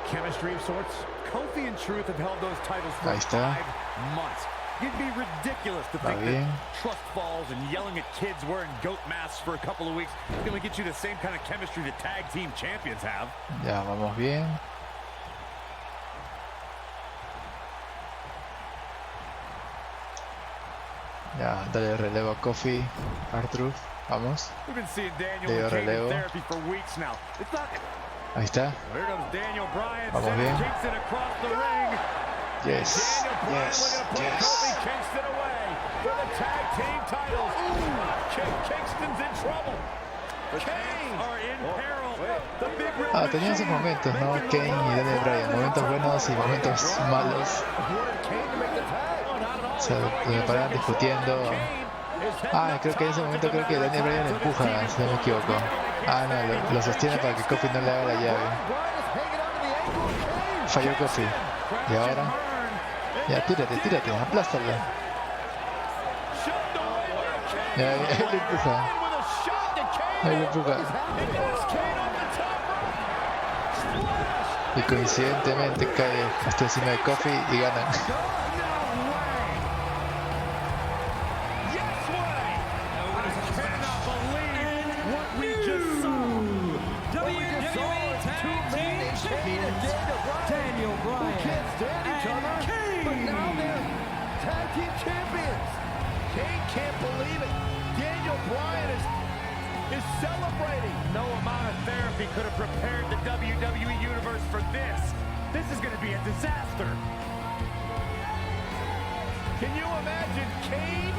chemistry of sorts? Kofi and Truth have held those titles for 5 months. It'd be ridiculous to think that trust falls and yelling at kids wearing goat masks for a couple of weeks is going to get you the same kind of chemistry that tag team champions have. Ya, vamos bien. Ya, dale relevo a Kofi, Arthur, vamos. Le dio relevo. Ahí está. Vamos bien. Yes, yes, yes. Tenía esos momentos, ¿no? Kane y Daniel Bryan, momentos buenos y momentos malos. O sea, me paraban discutiendo. Creo que en ese momento Daniel Bryan empuja, si no me equivoco. No, lo sostiene para que Kofi no le haga la llave. Falló Kofi. Y ahora, ya tírate, aplástalo. Ya, él le empuja. Y coincidentemente cae hasta encima de Kofi y ganan. Celebrating. No amount of therapy could have prepared the WWE Universe for this. This is going to be a disaster. Can you imagine Kane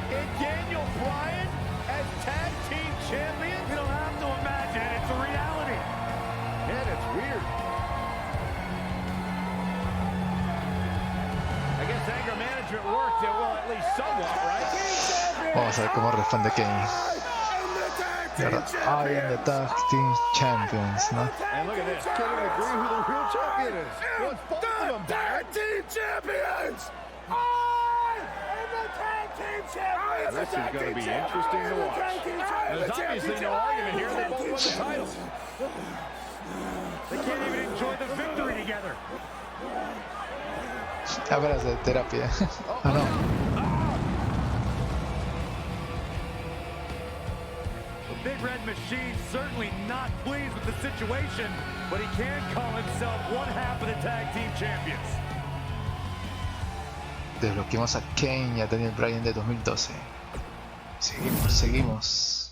and Daniel Bryan as tag team champions? You don't have to imagine it. It's a reality. And it's weird. I guess anger management worked, well, at least somewhat, right? Vamos a ver cómo responde Kane. I am the tag team champions, ¿no? And look at this. Can't even agree who the real champion is. Well, it's both of them, tag team champions! I am the tag team champions! This is going to be interesting to watch. There's obviously no argument here. They both won the titles. They can't even enjoy the victory together. Abrazo de terapia. No. Big Red Machine certainly not pleased with the situation, but he can call himself one half of the tag team champions. Desbloqueamos a Kane y a Daniel Bryan de 2012. Seguimos.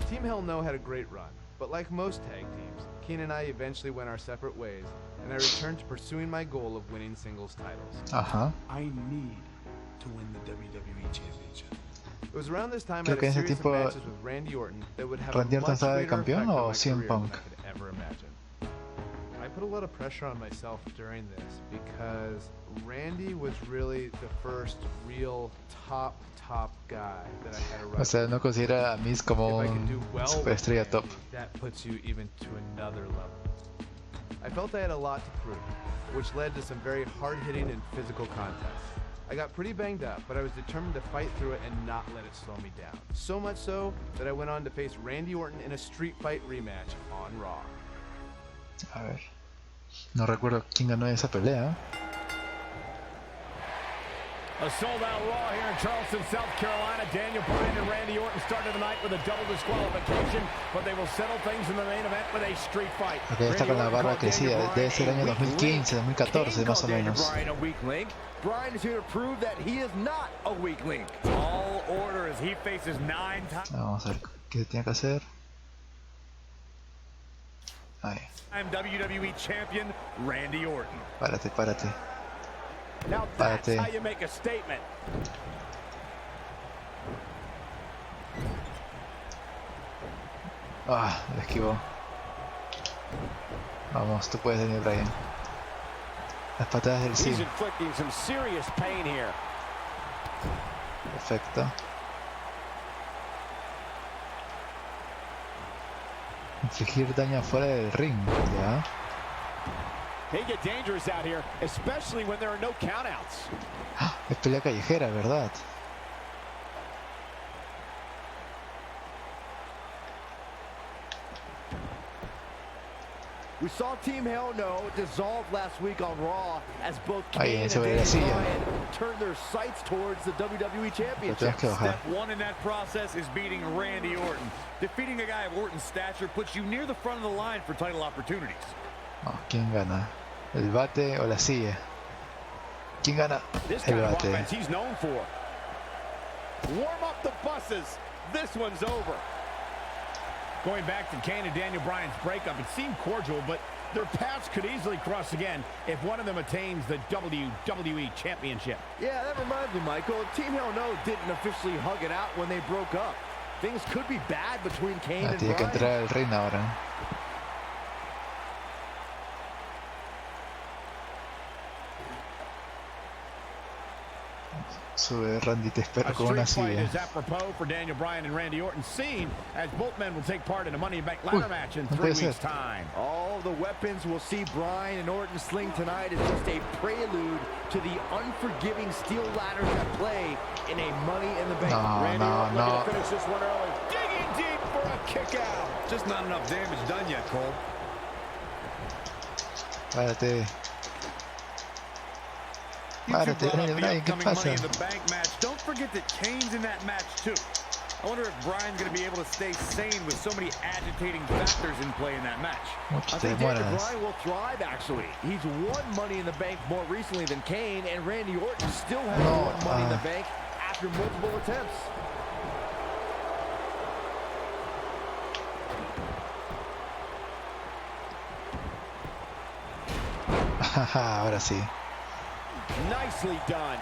Team Hell No had a great run, but like most tag teams, Kane and I eventually went our separate ways, and I returned to pursuing my goal of winning singles titles. I need to win the WWE Championship. It was around this time I Creo had que a en ese series of tiempo matches with Randy Orton that would have Randy a Orton much estaba de greater campeón effect on o my CM career Punk. than I could ever imagine. I put a lot of pressure on myself during this because Randy was really the first real top guy that I had a O sea, no considera a Miz como un superestrella top. That puts you even to another level. I felt I had a lot to prove, which led to some very hard-hitting and physical contests. I got pretty banged up, but I was determined to fight through it and not let it slow me down. So much so that I went on to face Randy Orton in a street fight rematch on Raw. A ver, no recuerdo quién ganó esa pelea. A sold-out Raw here in Charleston, South Carolina. Daniel Bryan and Randy Orton started the night with a double disqualification, but they will settle things in the main event with a street fight. Ok, está con la barba crecida, debe ser el año 2015, 2014 más o menos. Bryan is here to prove that he is not a weak link. All order as he faces 9 times. Vamos a ver qué tiene que hacer. Ahí. I'm WWE champion Randy Orton. Párate. Now that's how you make a statement. La esquivó. Vamos, tú puedes, Daniel Bryan. Las patadas del sí. Perfecto. Infligir daño afuera del ring, ya. They get dangerous out here, especially when there are no countouts. Es pelea callejera, ¿verdad? We saw Team Hell No dissolve last week on Raw as both Kane and Daniel Bryan turned their sights towards the WWE Championship. Step one in that process is beating Randy Orton. Defeating a guy of Orton's stature puts you near the front of the line for title opportunities. ¿Quién gana? el bate o la silla. ¿Quién gana? El bate. Warm up the buses. This one's over. Going back to Kane and Daniel Bryan's breakup, it seemed cordial, but their paths could easily cross again if one of them attains the WWE Championship. Yeah, that reminds me, Michael. Team Hell No didn't officially hug it out when they broke up. Things could be bad between Kane and Tiene que Bryan. entrar el ring ahora. Sube Randy, te espero con una silla. Is apropos for Daniel Bryan and Randy Orton, seen as both men will take part in a Money in the Bank ladder match in 3 weeks' time. All the weapons we'll see Bryan and Orton sling tonight is just a prelude to the unforgiving steel ladders at play in a Money in the Bank. Randy Orton looking to finish this one early. Digging deep for a kick out. Just not enough damage done yet, Cole. Párate. Párate, Bryan, ¿qué pasa? Don't forget that Kane's in that match too. I wonder if Bryan's going to be able to stay sane with so many agitating factors in play in that match. I think Daniel Bryan will thrive, actually. He's won Money in the Bank more recently than Kane, and Randy Orton still has won Money in the Bank after multiple attempts. Ahora sí. Nicely done.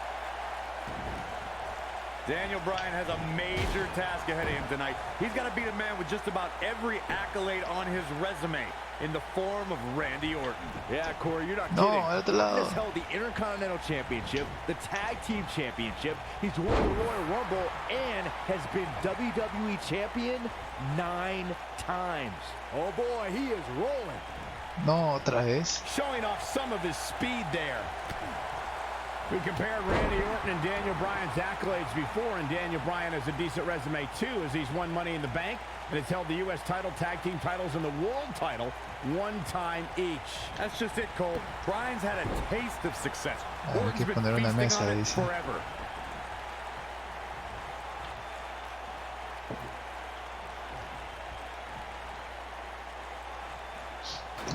Daniel Bryan has a major task ahead of him tonight. He's got to beat a man with just about every accolade on his resume in the form of Randy Orton. Yeah, Corey, you're not kidding. Otro lado. He has held the Intercontinental Championship, the Tag Team Championship. He's won the Royal Rumble and has been WWE Champion 9 times. Oh boy, he is rolling. No, otra vez. Showing off some of his speed there. We compared Randy Orton and Daniel Bryan's accolades before, and Daniel Bryan has a decent resume too, as he's won Money in the Bank and has held the U.S. title, tag team titles, and the world title 1 time each. That's just it, Cole. Bryan's had a taste of success. Hay que poner una mesa, dice. Forever.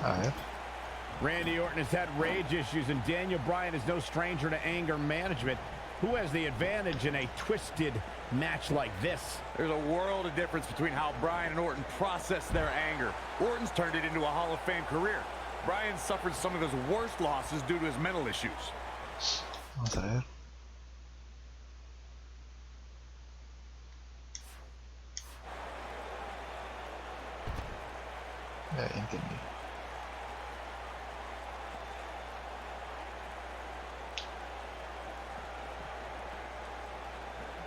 A ver. Randy Orton has had rage issues, and Daniel Bryan is no stranger to anger management. Who has the advantage in a twisted match like this? There's a world of difference between how Bryan and Orton process their anger. Orton's turned it into a Hall of Fame career. Bryan suffered some of his worst losses due to his mental issues. Vamos a ver. Ya entendí.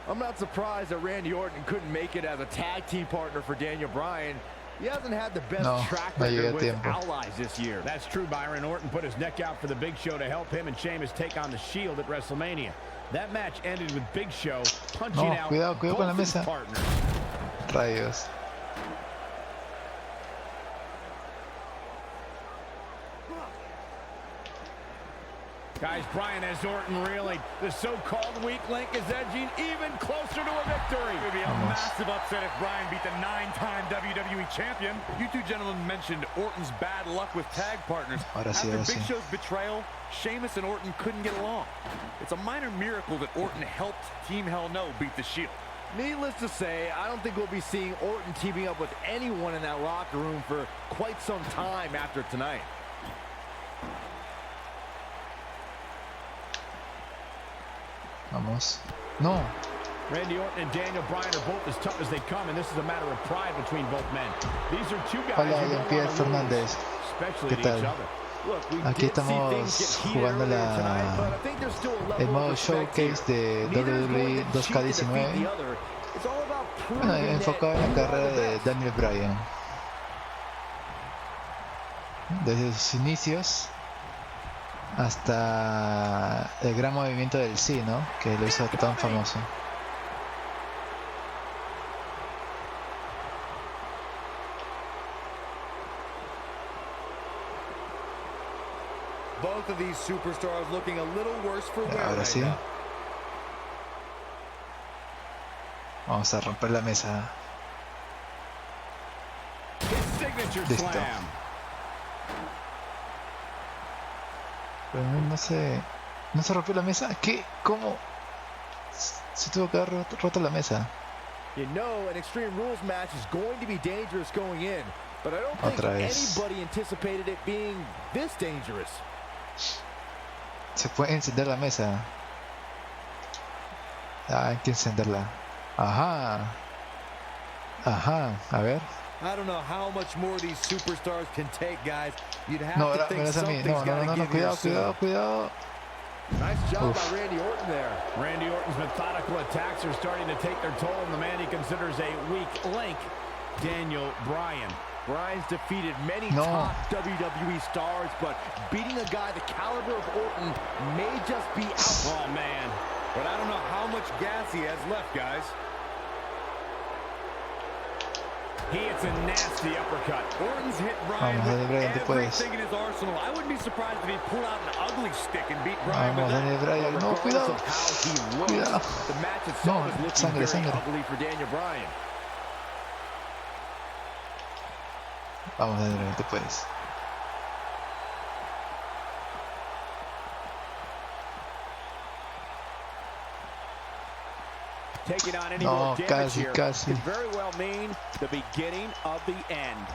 I'm not surprised that Randy Orton couldn't make it as a tag team partner for Daniel Bryan. He hasn't had the best track record with allies this year. That's true, Byron. Orton put his neck out for the Big Show to help him and Sheamus take on the Shield at WrestleMania. That match ended with Big Show punching out both con la his mesa. partners. Rayos. Guys, Bryan has Orton reeling. The so-called weak link is edging even closer to a victory. It would be a massive upset if Bryan beat the 9-time WWE champion. You two gentlemen mentioned Orton's bad luck with tag partners. After Big Show's betrayal, Sheamus and Orton couldn't get along. It's a minor miracle that Orton helped Team Hell No beat the Shield. Needless to say, I don't think we'll be seeing Orton teaming up with anyone in that locker room for quite some time after tonight. Vamos. No. Randy Orton and Daniel Bryan are both as tough as they come, and this is a matter of pride between both men. These are two guys who don't want to lose, especially to each other. Aquí estamos jugando el modo showcase de WWE 2K19. Bueno, enfocado en la carrera de Daniel Bryan. Desde sus inicios hasta el gran movimiento del sí, ¿no? Que lo hizo tan famoso. Both of these superstars looking a little worse for wear Ahora sí. right now. Vamos a romper la mesa. Signature Listo. slam. Pero no se rompió la mesa. ¿Qué? ¿Cómo? Se tuvo que haber roto la mesa. You know, an Extreme Rules match is going to be dangerous going in, but I don't think anybody anticipated it being this dangerous. Se puede encender la mesa. Ah, hay que encenderla. Ajá. Ajá, a ver. I don't know how much more these superstars can take, guys. You'd have No, to think something's got to give here soon. Cuidado. Nice job by Randy Orton there. Randy Orton's methodical attacks are starting to take their toll on the man he considers a weak link, Daniel Bryan. Bryan's defeated many top WWE stars, but beating a guy the caliber of Orton may just be out. Oh, man. But I don't know how much gas he has left, guys. He hits a nasty uppercut. Orton's hit Bryan with everything in his arsenal. I wouldn't be surprised if he pulled out an ugly stick and beat Bryan with that. Bryan. No, cuidado. Cuidado. The match itself is looking very ugly for Daniel Bryan. Vamos, Daniel, tú puedes. Taking on any more damage here could very well mean the beginning of the end.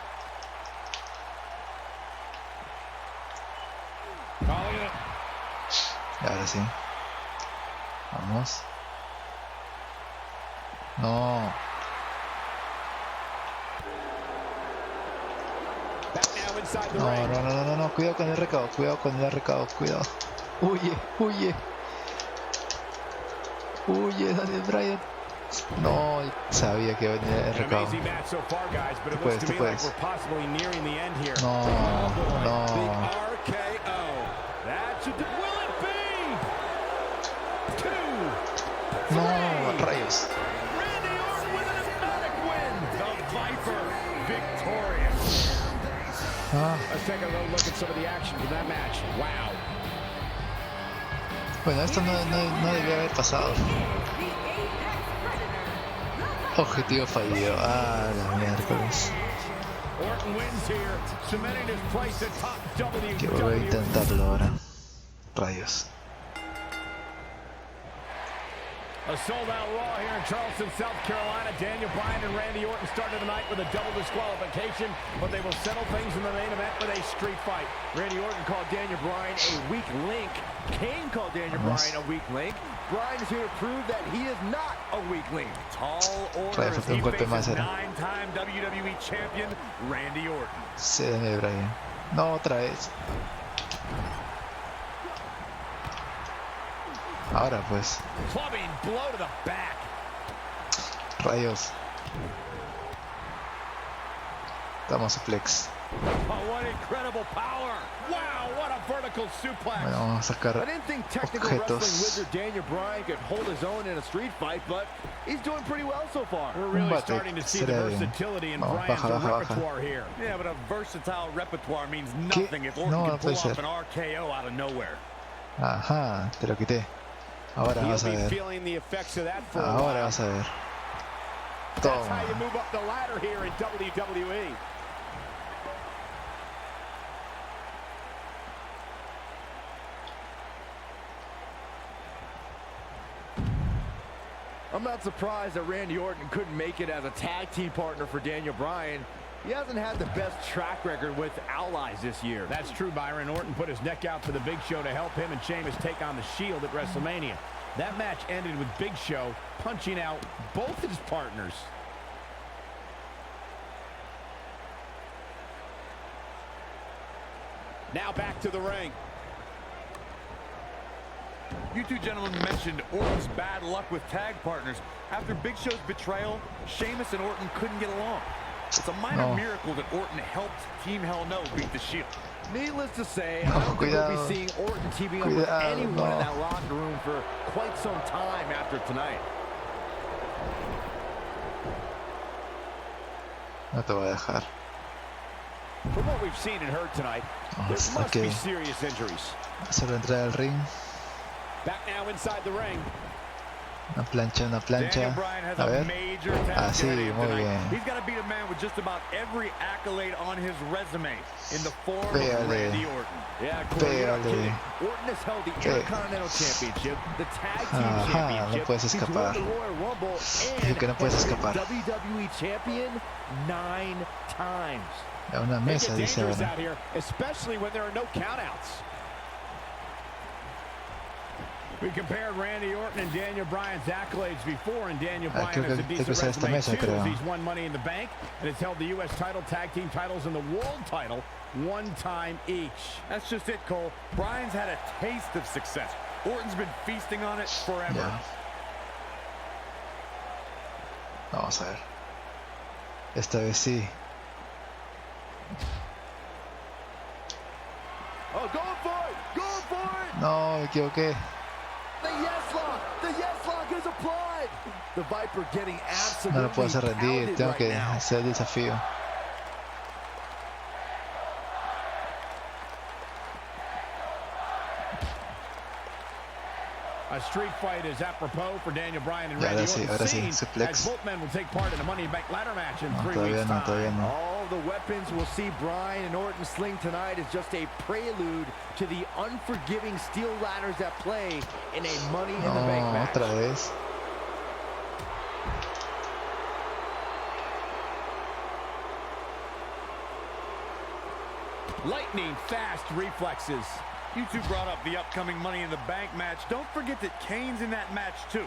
Ahora sí. Vamos. No. No. Cuidado con el recado. Cuidado. Huye, Daniel Bryan. No, sabía que venía el recado. Tú puedes. No. No, rayos. Let's take a little look at some of the action from that match. Wow. Bueno, esto no debió haber pasado. Objetivo fallido. Ah, la miércoles. Que voy a intentarlo ahora. Rayos. A sold-out Raw here in Charleston, South Carolina. Daniel Bryan and Randy Orton started the night with a double disqualification, but they will settle things in the main event with a street fight. Randy Orton called Daniel Bryan a weak link. Kane called Daniel Bryan a weak link. Bryan is here to prove that he is not a weak link. Tall order as he faces nine-time WWE champion Randy Orton. Sí, Daniel Bryan. No, otra vez. Ahora pues. Clubbing blow to the back. Rayos. Damos suplex. Oh, what incredible power! Wow, what a vertical suplex! Bueno, vamos a sacar I didn't think technical wrestling wizard Daniel Bryan could hold his own in a street fight, but he's doing pretty well so far. We're really starting to see the versatility in Bryan's repertoire here. Yeah, but a versatile repertoire means nothing if Orton can pull off an RKO out of nowhere. Ajá, te lo quité. Ahora vas a ver. Ahora vas a ver. That's how you move up the ladder here in WWE. I'm not surprised that Randy Orton couldn't make it as a tag team partner for Daniel Bryan. He hasn't had the best track record with allies this year. That's true, Byron. Orton put his neck out for the Big Show to help him and Sheamus take on the Shield at WrestleMania. That match ended with Big Show punching out both his partners. Now back to the ring. You two gentlemen mentioned Orton's bad luck with tag partners. After Big Show's betrayal, Sheamus and Orton couldn't get along. It's a minor miracle that Orton helped Team Hell No beat the Shield. Needless to say, I don't think we'll be seeing Orton teaming up with anyone in that locker room for quite some time after tonight. No te voy a dejar. From what we've seen and heard tonight, there must be serious injuries. Hacerlo entrar al ring. Back now inside the ring. Una plancha, una plancha. A ver. Así, muy bien. Pégale. Pégale. Ajá, no puedes escapar. Dijo que no puedes escapar. A una mesa, dice ahora. We compared Randy Orton and Daniel Bryan's accolades before, and Daniel Bryan has a decent resume too, as he's won Money in the Bank and has held the U.S. title, tag team titles, and the world title one time each. That's just it, Cole. Bryan's had a taste of success. Orton's been feasting on it forever. Yeah. Vamos a ver. Esta vez sí. Oh, go for it! Go for it! No, me equivoqué. The yes lock is applied. The Viper getting absolutely no lo puedo hacer rendir, tengo que now. hacer el desafío. A street fight is apropos for Daniel Bryan and Randy Orton. Ahora sí, suplex. As both men will take part in the Money in the Bank ladder match in 3 todavía weeks' no, time. todavía no. All the weapons we'll see Bryan and Orton sling tonight is just a prelude to the unforgiving steel ladders at play in a Money in the Bank match. Otra vez. Lightning fast reflexes. You two brought up the upcoming Money in the Bank match. Don't forget that Kane's in that match too.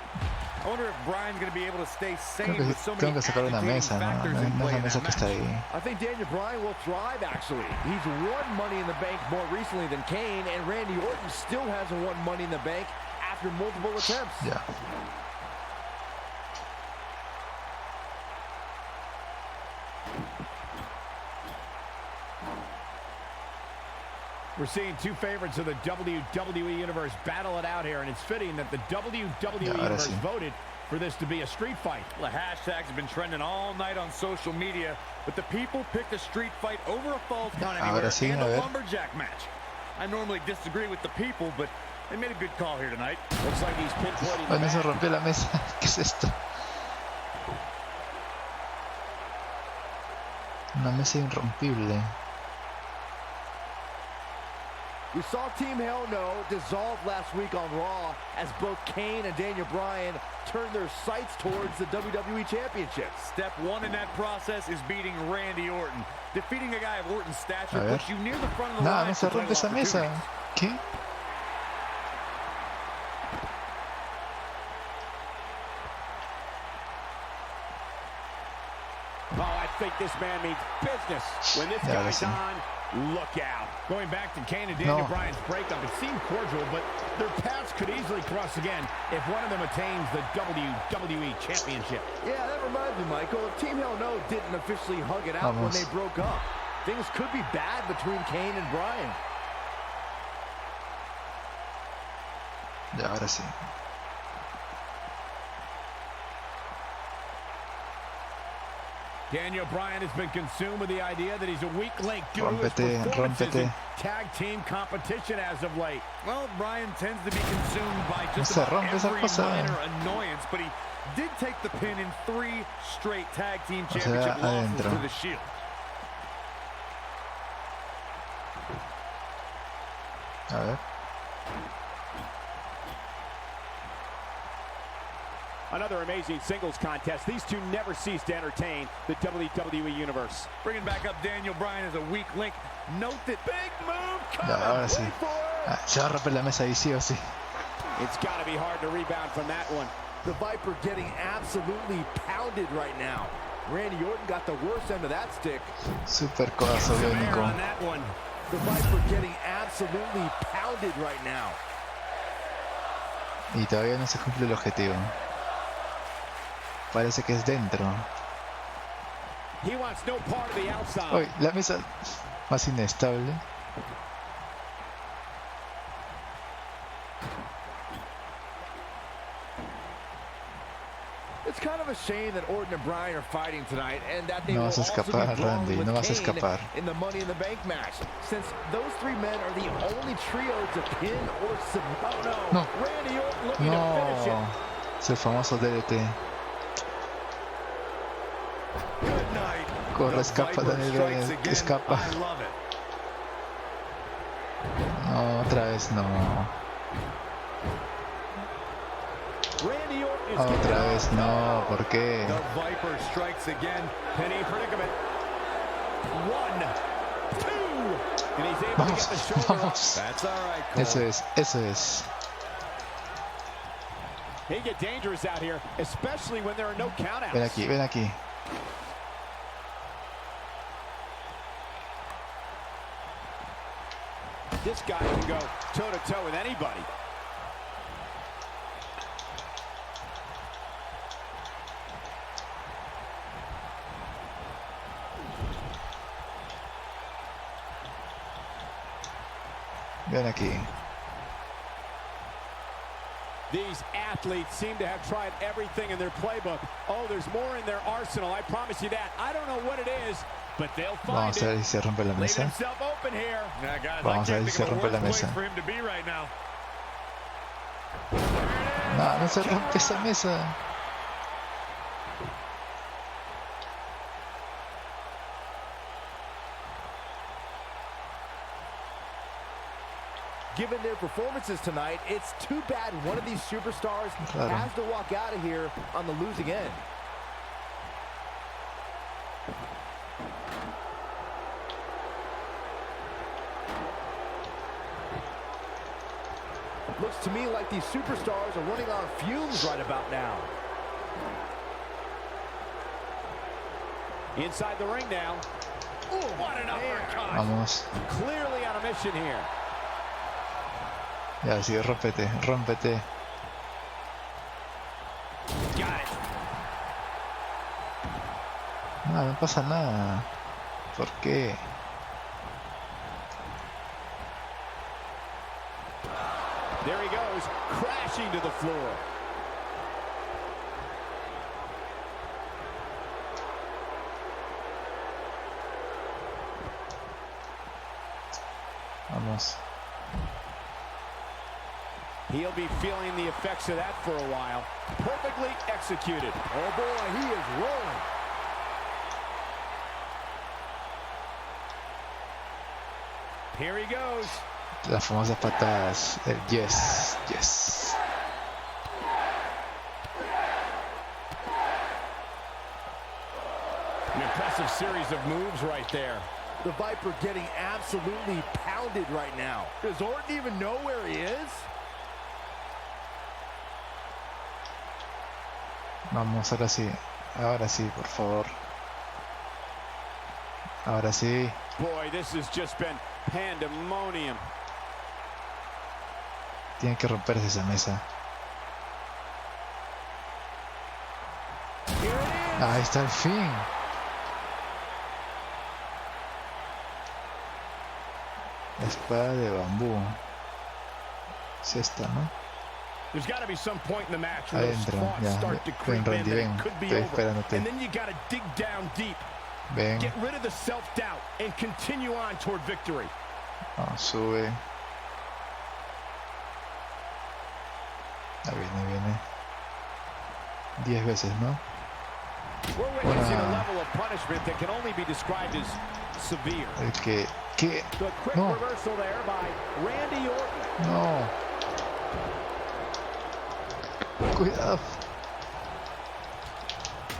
I wonder if Bryan's going to be able to stay sane with so many agitating factors in play in that match. I think Daniel Bryan will thrive, actually. He's won Money in the Bank more recently than Kane, and Randy Orton still hasn't won Money in the Bank after multiple attempts. Yeah. We're seeing two favorites of the WWE Universe battle it out here, and it's fitting that the WWE Universe voted for this to be a street fight. Well, the hashtags have been trending all night on social media, but the people picked a street fight over a falls count anywhere and a lumberjack match. I normally disagree with the people, but they made a good call here tonight. Looks like he's pinpointing Bueno, se rompió la mesa. ¿Qué es esto? Una mesa irrompible. We saw Team Hell No dissolve last week on Raw as both Kane and Daniel Bryan turned their sights towards the WWE Championship. Step one in that process is beating Randy Orton. Defeating a guy of Orton's stature puts you near the front of the line. No se rompe esa mesa. ¿Qué? Oh, I think this man means business. When this guy's on, look out. Going back to Kane and Daniel Bryan's breakup, it seemed cordial, but their paths could easily cross again if one of them attains the WWE Championship. Yeah, that reminds me, Michael. If Team Hell No didn't officially hug it out when they broke up, things could be bad between Kane and Bryan. Ya, ahora sí. Daniel Bryan has been consumed with the idea that he's a weak link due to his performances in tag team competition as of late. Well, Bryan tends to be consumed by just about every minor annoyance, but he did take the pin in 3 straight tag team championship losses to the Shield. A ver. Another amazing singles contest. These two never cease to entertain the WWE Universe. Bringing back up Daniel Bryan as a weak link. Note that big move coming. Ya, ahora sí. Se va a romper la mesa ahí sí o sí. It's got to be hard to rebound from that one. The Viper getting absolutely pounded right now. Randy Orton got the worst end of that stick. Super codazo de único. The Viper getting absolutely pounded right now. Y todavía no se cumple el objetivo. Parece que es dentro. Uy, la mesa más inestable. It's kind of a shame that Orton and Bryan are fighting tonight, and that they No will vas a also escapar, be brawling Randy. with No vas a Kane escapar. in the Money in the Bank match, since those 3 men are the only trio to pin or submit. Oh no! No. Randy Orton looking to finish it. Es el famoso DDT. Corre, escapa, Daniel Bryan, escapa. No, otra vez no. Otra vez no, ¿por qué? Vamos, vamos. Eso es, eso es. Ven aquí, ven aquí. This guy can go toe-to-toe with anybody. Ven aquí. These athletes seem to have tried everything in their playbook. Oh, there's more in their arsenal, I promise you that. I don't know what it is, but they'll find Vamos a ver si se rompe la mesa. Vamos a ver si se rompe la mesa. No, no se rompe esa mesa. Given their performances tonight, it's too bad one of these superstars has to walk out of here on the losing end. Looks to me like these superstars are running on fumes right about now. Inside the ring now. Ooh, what an uppercut. Vamos. Clearly on a mission here. Ya, sí, rómpete, rómpete. Got it. No, no pasa nada. ¿Por qué? There he goes, crashing to the floor. Vamos. He'll be feeling the effects of that for a while. Perfectly executed. Oh boy, he is rolling. Here he goes. Las famosas patadas. El yes, yes. An impressive series of moves right there. The Viper getting absolutely pounded right now. Does Orton even know where he is? Vamos, ahora sí, por favor. Ahora sí. Boy, this has just been pandemonium. Tiene que romperse esa mesa. Ahí está el fin. La espada de bambú. Es esta, ¿no? There's got to be some point in the match where those Adentro, spots ya. start to creep Ven, in Randy, that ven. it could be Estoy over. esperándote. And then you got to dig down deep. Ven. Get rid of the self-doubt and continue on toward victory. Vamos, sube. Ahí viene. 10 veces, ¿no? We're witnessing a level of punishment that can only be described as severe. El que... ¿Qué? The quick No. reversal there by Randy Orton. No. Cuidado.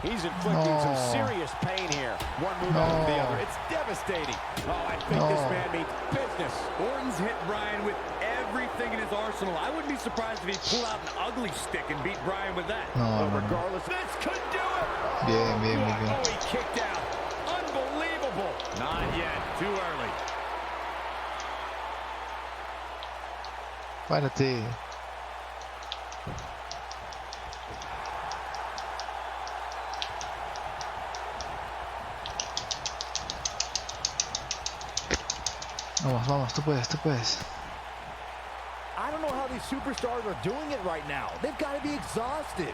He's inflicting some serious pain here. One move after the other. It's devastating. Oh, I think this man means business. Orton's hit Bryan with everything in his arsenal. I wouldn't be surprised if he pulled out an ugly stick and beat Bryan with that. No, no. Regardless, this could do it. Bien. Oh, he kicked out. Unbelievable. Not yet. Too early. Párate. Vamos, tú puedes. I don't know how these superstars are doing it right now. They've got to be exhausted.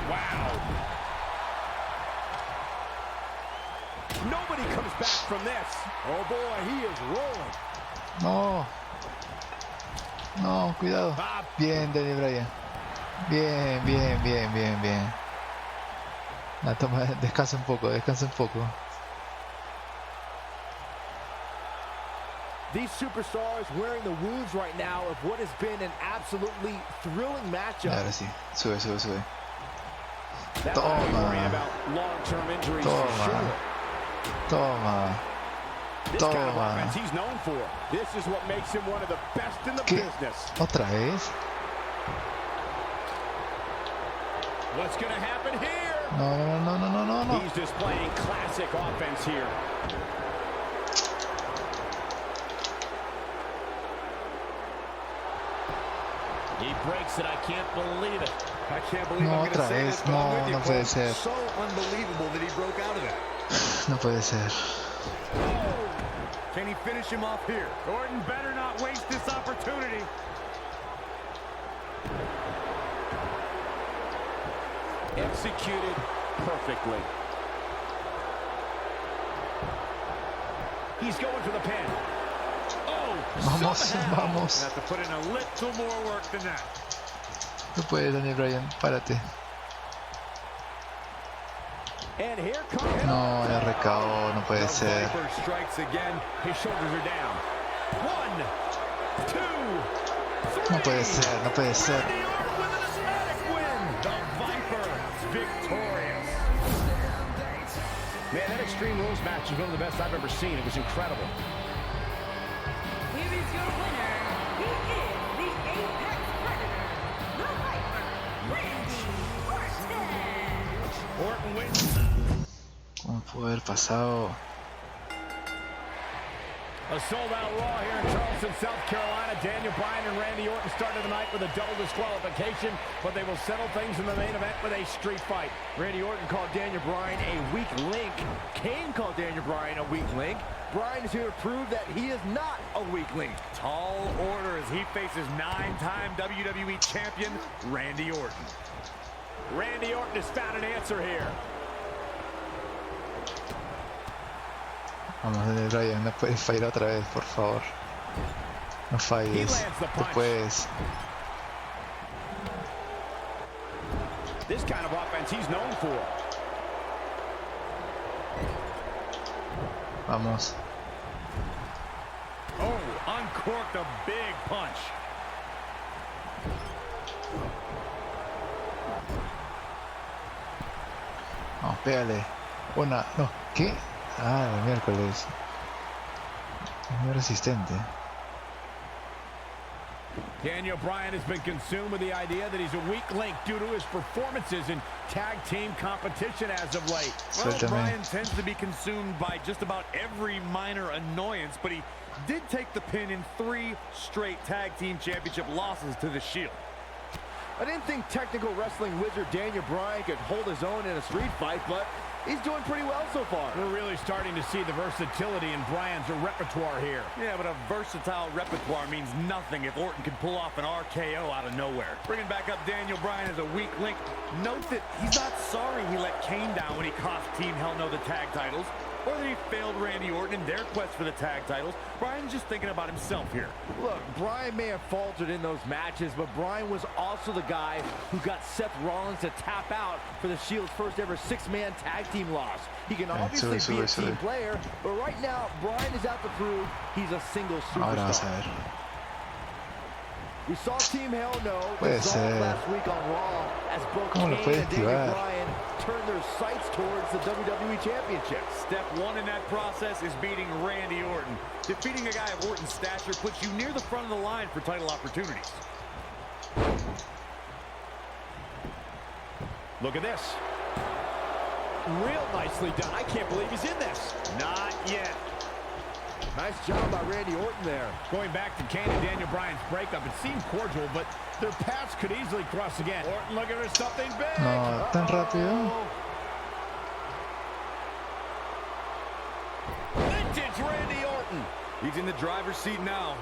Wow. Nobody comes back from this. Oh boy, he is rolling. No, cuidado. Bien, Daniel Bryan. Bien, bien, bien, bien, bien. La toma, descansa un poco, descansa un poco. These superstars wearing the wounds right now of what has been an absolutely thrilling matchup. Ahora sí, sube, sube, sube. That Toma. might be worrying about long-term injuries for Toma. sure. Toma. This kind of Toma. offense he's known for. This is what makes him one of the best in the ¿Qué? business. ¿Otra vez? What's going to happen here? No, no, no, no, no, no, no. He's displaying classic offense here. He breaks it. I can't believe it. I can't believe No, I'm going to otra say vez. this, but I'm No, with you, no puede folks. ser. So unbelievable that he broke out of that. No puede ser. Can he finish him off here? Orton better not waste this opportunity. Executed perfectly. He's going for the pin. Oh, Vamos, somehow. vamos. Have to put in a little more work than that. No puedes, Daniel Bryan, párate. And here comes No, ya recao, no puede The ser. Viper strikes again. His shoulders are down. 1, 2, 3. No puede ser, no puede ser. Randy Orton with an automatic win. The Viper victorious. Man, that Extreme Rules match is one of the best I've ever seen. It was incredible. Here is your winner. He is the Apex Predator, the Viper, Randy Orton. Orton wins. ¿Cómo pudo haber pasado? A sold-out Raw here in Charleston, South Carolina. Daniel Bryan and Randy Orton started the night with a double disqualification, but they will settle things in the main event with a street fight. Randy Orton called Daniel Bryan a weak link. Kane called Daniel Bryan a weak link. Bryan is here to prove that he is not a weak link. Tall order as he faces 9-time WWE champion Randy Orton. Randy Orton has found an answer here. Vamos, Daniel Bryan, no puedes fallar otra vez, por favor. No falles, tú puedes. This kind of offense he's known for. Vamos. Oh, uncorked a big punch. Vamos, pégale. Una, no, ¿qué? Ah, el miércoles. Es muy resistente. Daniel Bryan has been consumed with the idea that he's a weak link due to his performances in tag team competition as of late. Well, Suéltame. Bryan tends to be consumed by just about every minor annoyance, but he did take the pin in 3 straight tag team championship losses to the Shield. I didn't think technical wrestling wizard Daniel Bryan could hold his own in a street fight, but he's doing pretty well so far. We're really starting to see the versatility in Bryan's repertoire here. Yeah, but a versatile repertoire means nothing if Orton can pull off an RKO out of nowhere. Bringing back up Daniel Bryan as a weak link. Note that he's not sorry he let Kane down when he cost Team Hell No the tag titles, or that he failed Randy Orton in their quest for the tag titles. Bryan's just thinking about himself here. Look, Bryan may have faltered in those matches, but Bryan was also the guy who got Seth Rollins to tap out for the Shield's first ever 6-man tag team loss. He can obviously be a team player, but right now, Bryan is out to prove he's a single Ahora vas a superstar. ver. We saw Team Hell No Puede dissolve ser. last week on Raw as both ¿Cómo lo Kane puede and Daniel esquivar? Bryan turned their sights towards the WWE Championship. Step 1 in that process is beating Randy Orton. Defeating a guy of Orton's stature puts you near the front of the line for title opportunities. Look at this. Real nicely done. I can't believe he's in this. Not yet. Nice job by Randy Orton there. Going back to Kane and Daniel Bryan's breakup, it seemed cordial, but their paths could easily cross again. Orton looking for something big. No, tan rápido. Vintage Randy Orton. He's in the driver's seat now.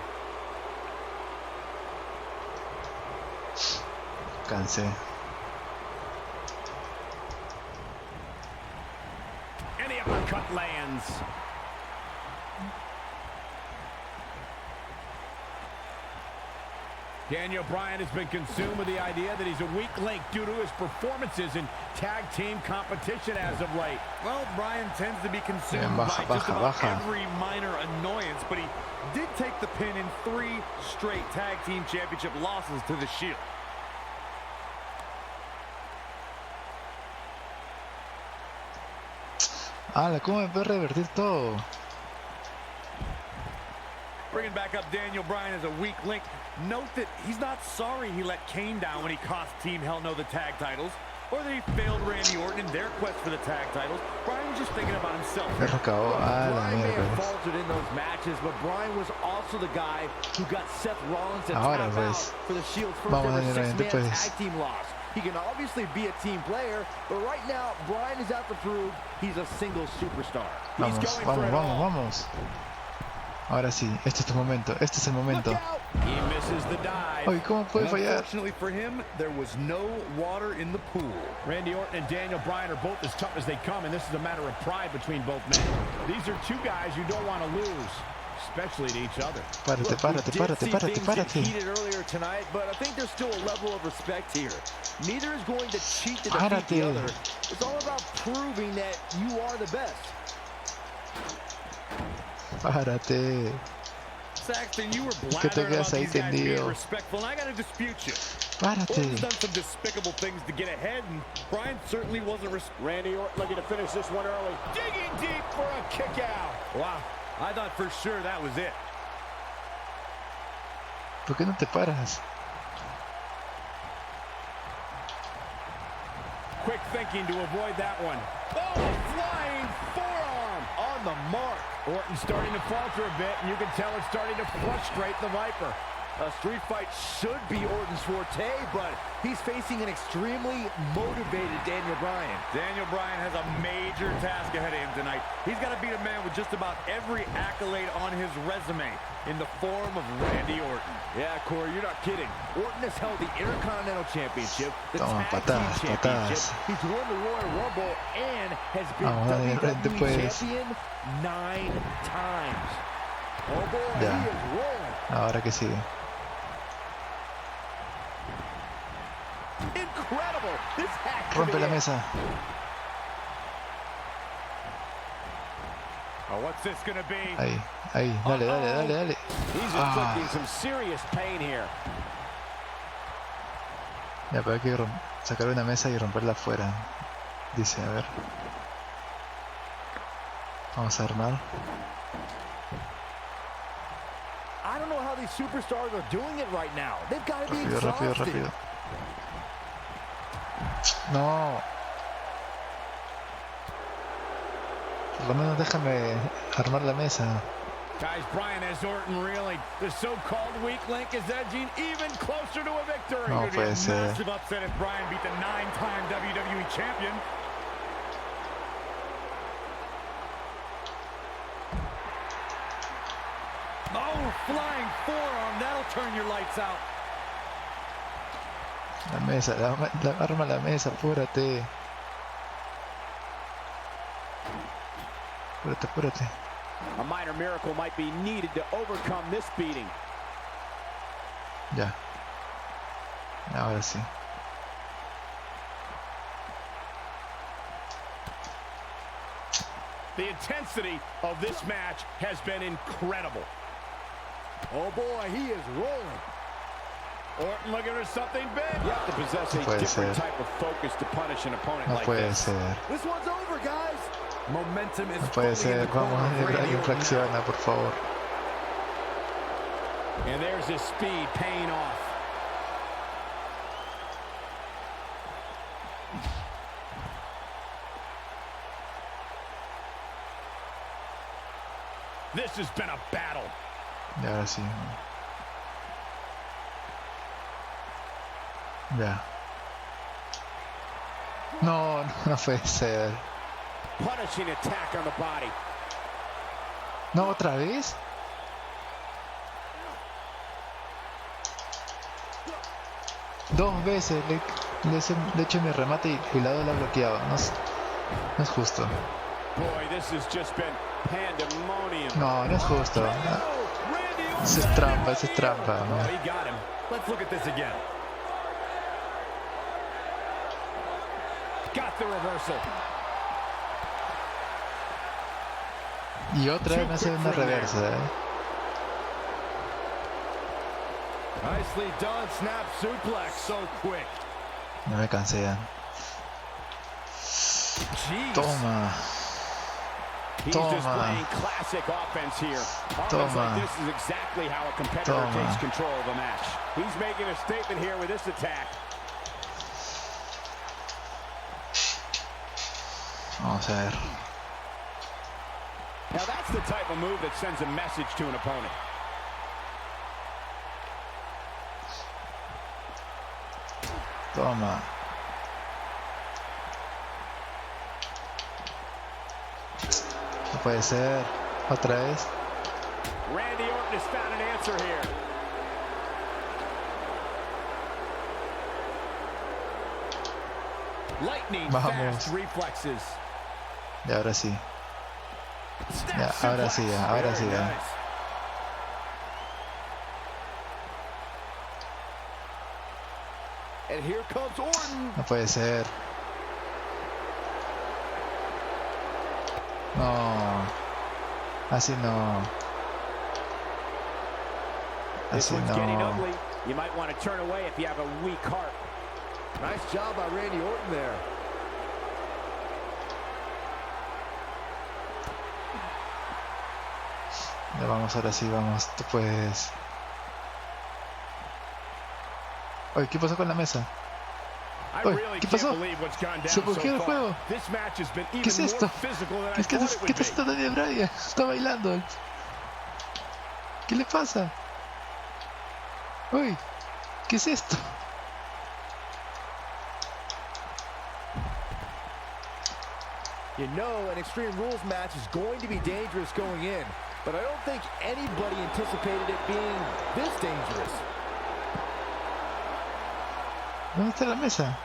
Cansé. And the uppercut lands. Daniel Bryan has been consumed with the idea that he's a weak link due to his performances in tag team competition as of late. Well, Bryan tends to be consumed by just about every minor annoyance, but he did take the pin in 3 straight tag team championship losses to the Shield. ¿Cómo me puede revertir todo? Bringing back up Daniel Bryan as a weak link. Note that he's not sorry he let Kane down when he cost Team Hell No the tag titles, or that he failed Randy Orton in their quest for the tag titles. Bryan was just thinking about himself. Bryan may have faltered in those matches, but Bryan was also the guy who got Seth Rollins to tap out for the Shield's first ever 6-man tag team loss. He can obviously be a team player, but right now, Bryan is out to prove he's a single superstar. Vamos. Ahora sí, este es tu momento, este es el momento. Ay, ¿cómo puede fallar? Unfortunately for him, there was no water in the pool. Randy Orton and Daniel Bryan are both as tough as they come, and this is a matter of pride between both men. These are 2 guys you don't want to lose, especially to each other. Párate. Heated earlier tonight, but I think there's still a level of respect here. Neither is going to cheat to defeat the other. It's all about proving that you are the best. Párate. Saxton, you were blathering about these guys being respectful, and I gotta dispute you. Párate. Orton's done some despicable things to get ahead, and Bryan certainly wasn't Randy Orton looking to finish this one early. Digging deep for a kick out. Wow, I thought for sure that was it. ¿Por qué no te paras? Quick thinking to avoid that one. Oh, flying forearm on the mark. Orton starting to falter a bit, and you can tell it's starting to frustrate the Viper. A street fight should be Orton's forte, but he's facing an extremely motivated Daniel Bryan. Daniel Bryan has a major task ahead of him tonight. He's got to beat a man with just about every accolade on his resume in the form of Randy Orton. Yeah, Corey, you're not kidding. Orton has held the Intercontinental Championship, the Tag Team Championship. He's won the Royal Rumble and has been WWE Champion 9 times. Oh boy, he is rolling. Ahora que sigue. Incredible. This hack Rompe la mesa. Oh, what's this gonna be? Ahí, dale. He's inflicting some serious pain here. Ya, pero hay que sacar una mesa y romperla afuera. Dice, a ver. Vamos a armar. I don't know how these superstars are doing it right now. They've got to be exhausted. Rápido. No. Por lo menos déjame armar la mesa. Guys, Bryan has Orton reeling. The so-called weak link is edging even closer to a victory. No puede ser. Massive upset if Bryan beat the 9-time WWE champion. Oh, flying forearm. That'll turn your lights out. La mesa, arma la mesa, apúrate. Apúrate. A minor miracle might be needed to overcome this beating. Ya. Ahora sí. The intensity of this match has been incredible. Oh boy, he is rolling. Orton looking for something big. You have to possess a different type of focus to punish an opponent like this. No puede ser. This one's over, guys. Momentum is no puede ser. Vamos, infracciona, por favor. And there's his speed paying off. This has been a battle. Y ahora sí. Ya. No puede ser. Punishing attack on the body. No, otra vez. Dos veces le eché mi remate y el lado la ha bloqueado. No es justo. Boy, this has just been pandemonium. No es justo. Eso es trampa, Oh, he got him. Let's look at this again. Got the reversal. Y otra vez me hace una reversa, Nicely done, snap suplex, so quick. No me cansé ya. Toma. He's displaying classic offense here. Offense like this is exactly how a competitor takes control of a match. He's making a statement here with this attack. Vamos a ver. Now that's the type of move that sends a message to an opponent. Toma. No puede ser. Otra vez. Randy Orton has found an answer here. Lightning fast reflexes. Y ahora sí. Ya, ahora sí, ya, ahora sí, ya. And here comes Orton. No puede ser. No. Así no. Así no. You might want to turn away if you have a weak heart. Nice job by Randy Orton there. Ya vamos, ahora sí, vamos. Tú puedes. Oye, ¿qué pasó con la mesa? Oye, ¿qué pasó? ¿Se bloqueó el juego? ¿Qué es esto? ¿Qué está haciendo Daniel Bryan? Está bailando. ¿Qué le pasa? Uy, ¿qué es esto? You know, an Extreme Rules match is going to be dangerous going in, but I don't think anybody anticipated it being this dangerous. ¿Dónde está la mesa?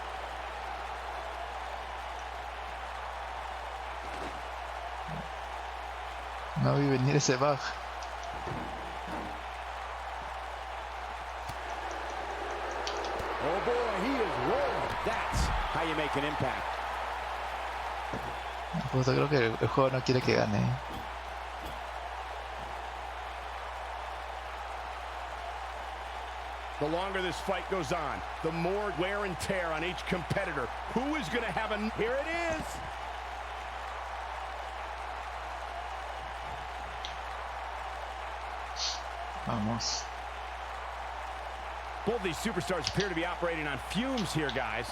No vi venir ese bug. Oh boy, he is rolling. That's how you make an impact. Pues creo que el juego no quiere que gane. The longer this fight goes on, the more wear and tear on each competitor. Who is going to have a... Here it is! Vamos. Both these superstars appear to be operating on fumes here, guys.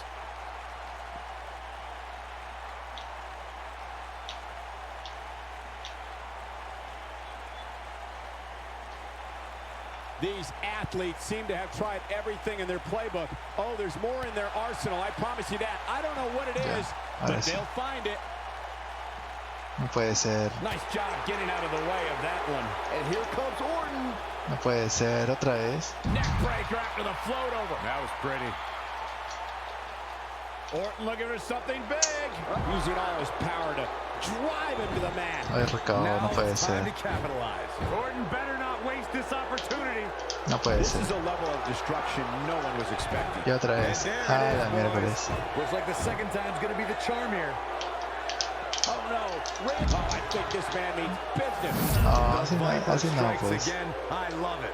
These athletes seem to have tried everything in their playbook. Oh, there's more in their arsenal, I promise you that. I don't know what it is, but they'll find it. No puede ser. Nice job getting out of the way of that one. And here comes Orton. No puede ser, otra vez. Neck breaker after the float over. That was pretty. Orton looking for something big. Using all his power to drive him to the mat. Ay, recabo, no puede ser. Orton better not waste this opportunity. No puede ser. This is a level of destruction no one was expecting. Y otra vez. Ah, la miércoles. Looks like the second time's gonna be the charm here. Oh no, Randy. Oh, I think this man means business. No, así no, pues. Again. I love it.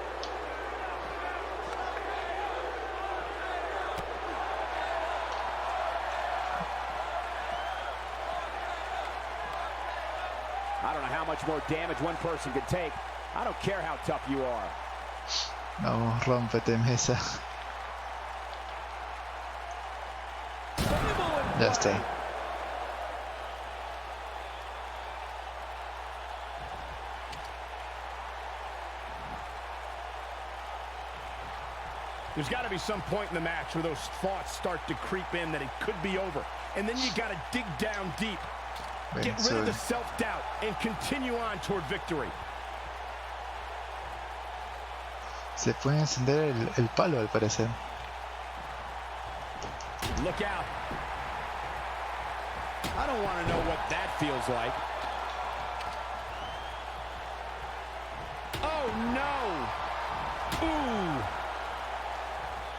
I don't know how much more damage one person can take. I don't care how tough you are. No, rómpete, mesa. Ya está. There's got to be some point in the match where those thoughts start to creep in that it could be over. And then you got to dig down deep. Get rid of the self-doubt and continue on toward victory. Se puede encender el palo, al parecer. Look out. I don't want to know what that feels like. Oh, no. Ooh.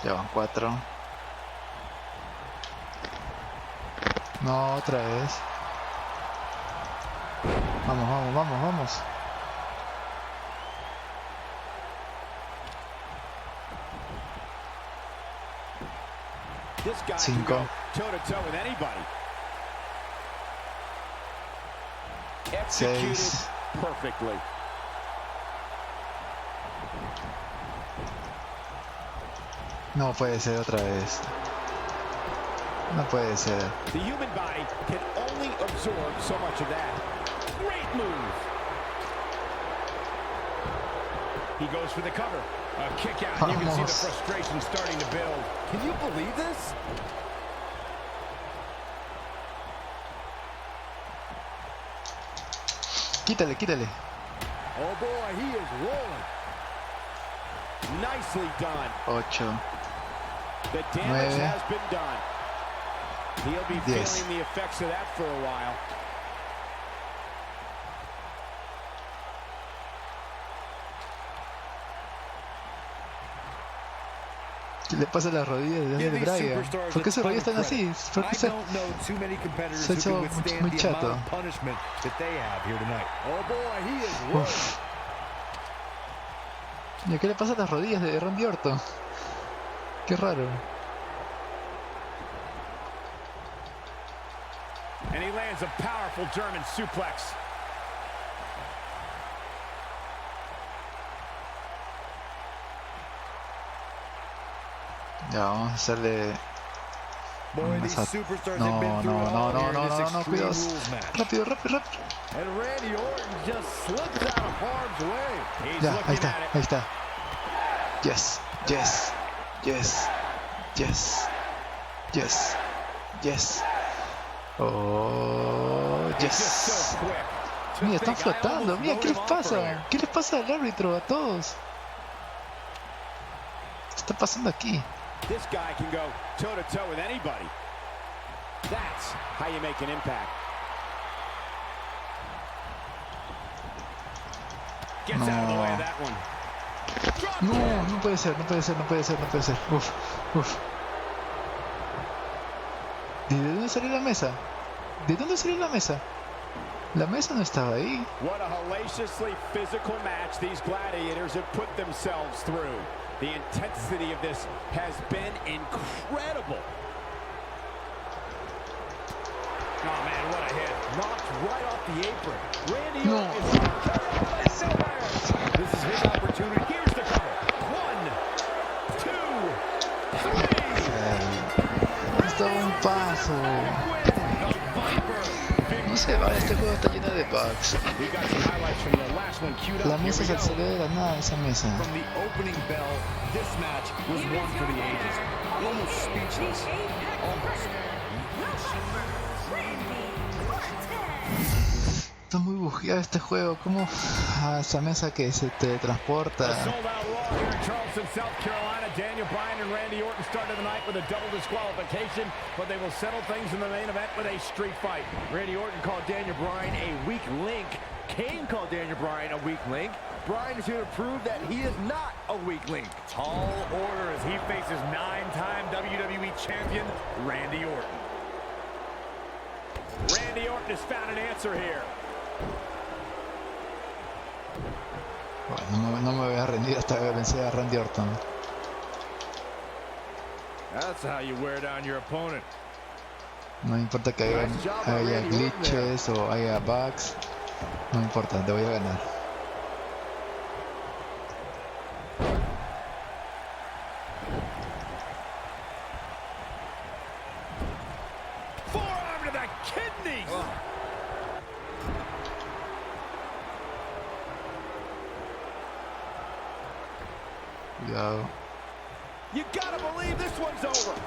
Ya van 4. No, otra vez. Vamos, vamos, vamos, vamos. This guy can 5. go toe-to-toe with anybody. Executed 6. perfectly. No puede ser otra vez. No puede ser. The human body can only absorb so much of that. Great move. He goes for the cover. A kick out. You can see the frustration starting to build. Can you believe this? Quítale, quítale. Oh boy, he is rolling. Nicely done. 8. The damage 9. has been done. He'll be 10. feeling the effects of that for a while. ¿Qué le pasa a las rodillas de Bryan? ¿Por qué sus rodillas están así? ¿Por qué se ha hecho muy chato? Uf. ¿Y qué le pasa a las rodillas de Randy Orton? Qué raro. And he lands a powerful German suplex. Ya, vamos a hacerle... Boy, these superstars have been No, through no, it no, all no, here in no, this no, no, Extreme cuidado. Rules match. Rápido, rápido, rápido. And Randy Orton just slips out of harm's way. He's Ya, ahí looking está, at it. ahí está. Yes, yes, yes, yes, yes, yes. Oh, It's just yes. so quick. Mira, están To think, I flotando. almost Mira, ¿qué wrote les him off earlier. pasa? ¿Qué les pasa al árbitro? A todos. ¿Qué está pasando aquí? This guy can go toe-to-toe with anybody. That's how you make an impact. Gets out of the way of that one. Drop No, kick. no puede ser, no puede ser, no puede ser, no puede ser. Uf, uf. ¿De dónde salió la mesa? ¿De dónde salió la mesa? La mesa no estaba ahí. What a hellaciously physical match these gladiators have put themselves through. The intensity of this has been incredible. Oh man, what a hit. Knocked right off the apron. Randy No. Orton is carrying on this somewhere. This is his opportunity. Here's the cover. 1, 2, 3. Estaba un paso. No se va, este juego está lleno de bugs. We got some highlights from the last one queued La up. mesa se Here we go. accede de la nada, esa mesa. From the opening bell, this match was one for the ages. Almost speechless. Almost. Está muy bugueado este juego. ¿Cómo? Ah, esa mesa que se teletransporta. A sold-out Raw here in Charleston, South Carolina. Daniel Bryan and Randy Orton started the night with a double disqualification, but they will settle things in the main event with a street fight. Randy Orton called Daniel Bryan a weak link. Kane called Daniel Bryan a weak link. Bryan is here to prove that he is not a weak link. Tall order as he faces 9-time WWE champion Randy Orton. Randy Orton has found an answer here. Bueno, no me voy a rendir hasta que vence a Randy Orton. That's how you wear down your opponent. No me importa que haya glitches o haya bugs. No me importa, te voy a ganar. Forearm to the kidneys. Cuidado. You gotta believe this one's over.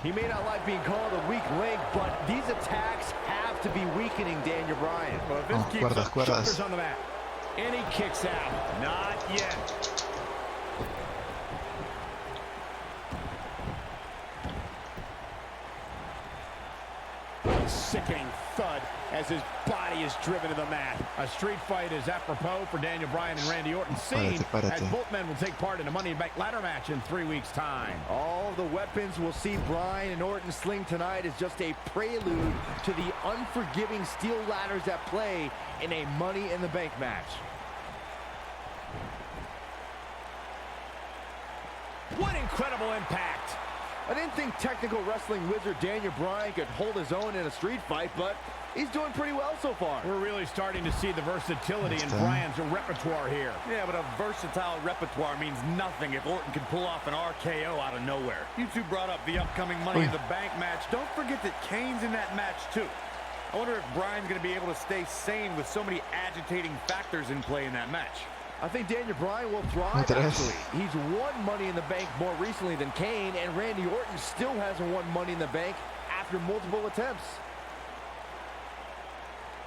He may not like being called a weak link, but these attacks have to be weakening Daniel Bryan. Well, if this keeps cuerdas, up, cuerdas. shoulders on the mat. And he kicks out. Not yet. Sick devastating thud as his body is driven to the mat. A street fight is apropos for Daniel Bryan and Randy Orton, seen as both men will take part in a Money in the Bank ladder match in 3 weeks' time. All the weapons we'll see Bryan and Orton sling tonight is just a prelude to the unforgiving steel ladders at play in a Money in the Bank match. What incredible impact! I didn't think technical wrestling wizard Daniel Bryan could hold his own in a street fight, but he's doing pretty well so far. We're really starting to see the versatility in Bryan's repertoire here. Yeah, but a versatile repertoire means nothing if Orton can pull off an RKO out of nowhere. You two brought up the upcoming Money in the Bank match. Don't forget that Kane's in that match too. I wonder if Bryan's going to be able to stay sane with so many agitating factors in play in that match. I think Daniel Bryan will thrive, actually. He's won Money in the Bank more recently than Kane, and Randy Orton still hasn't won Money in the Bank after multiple attempts.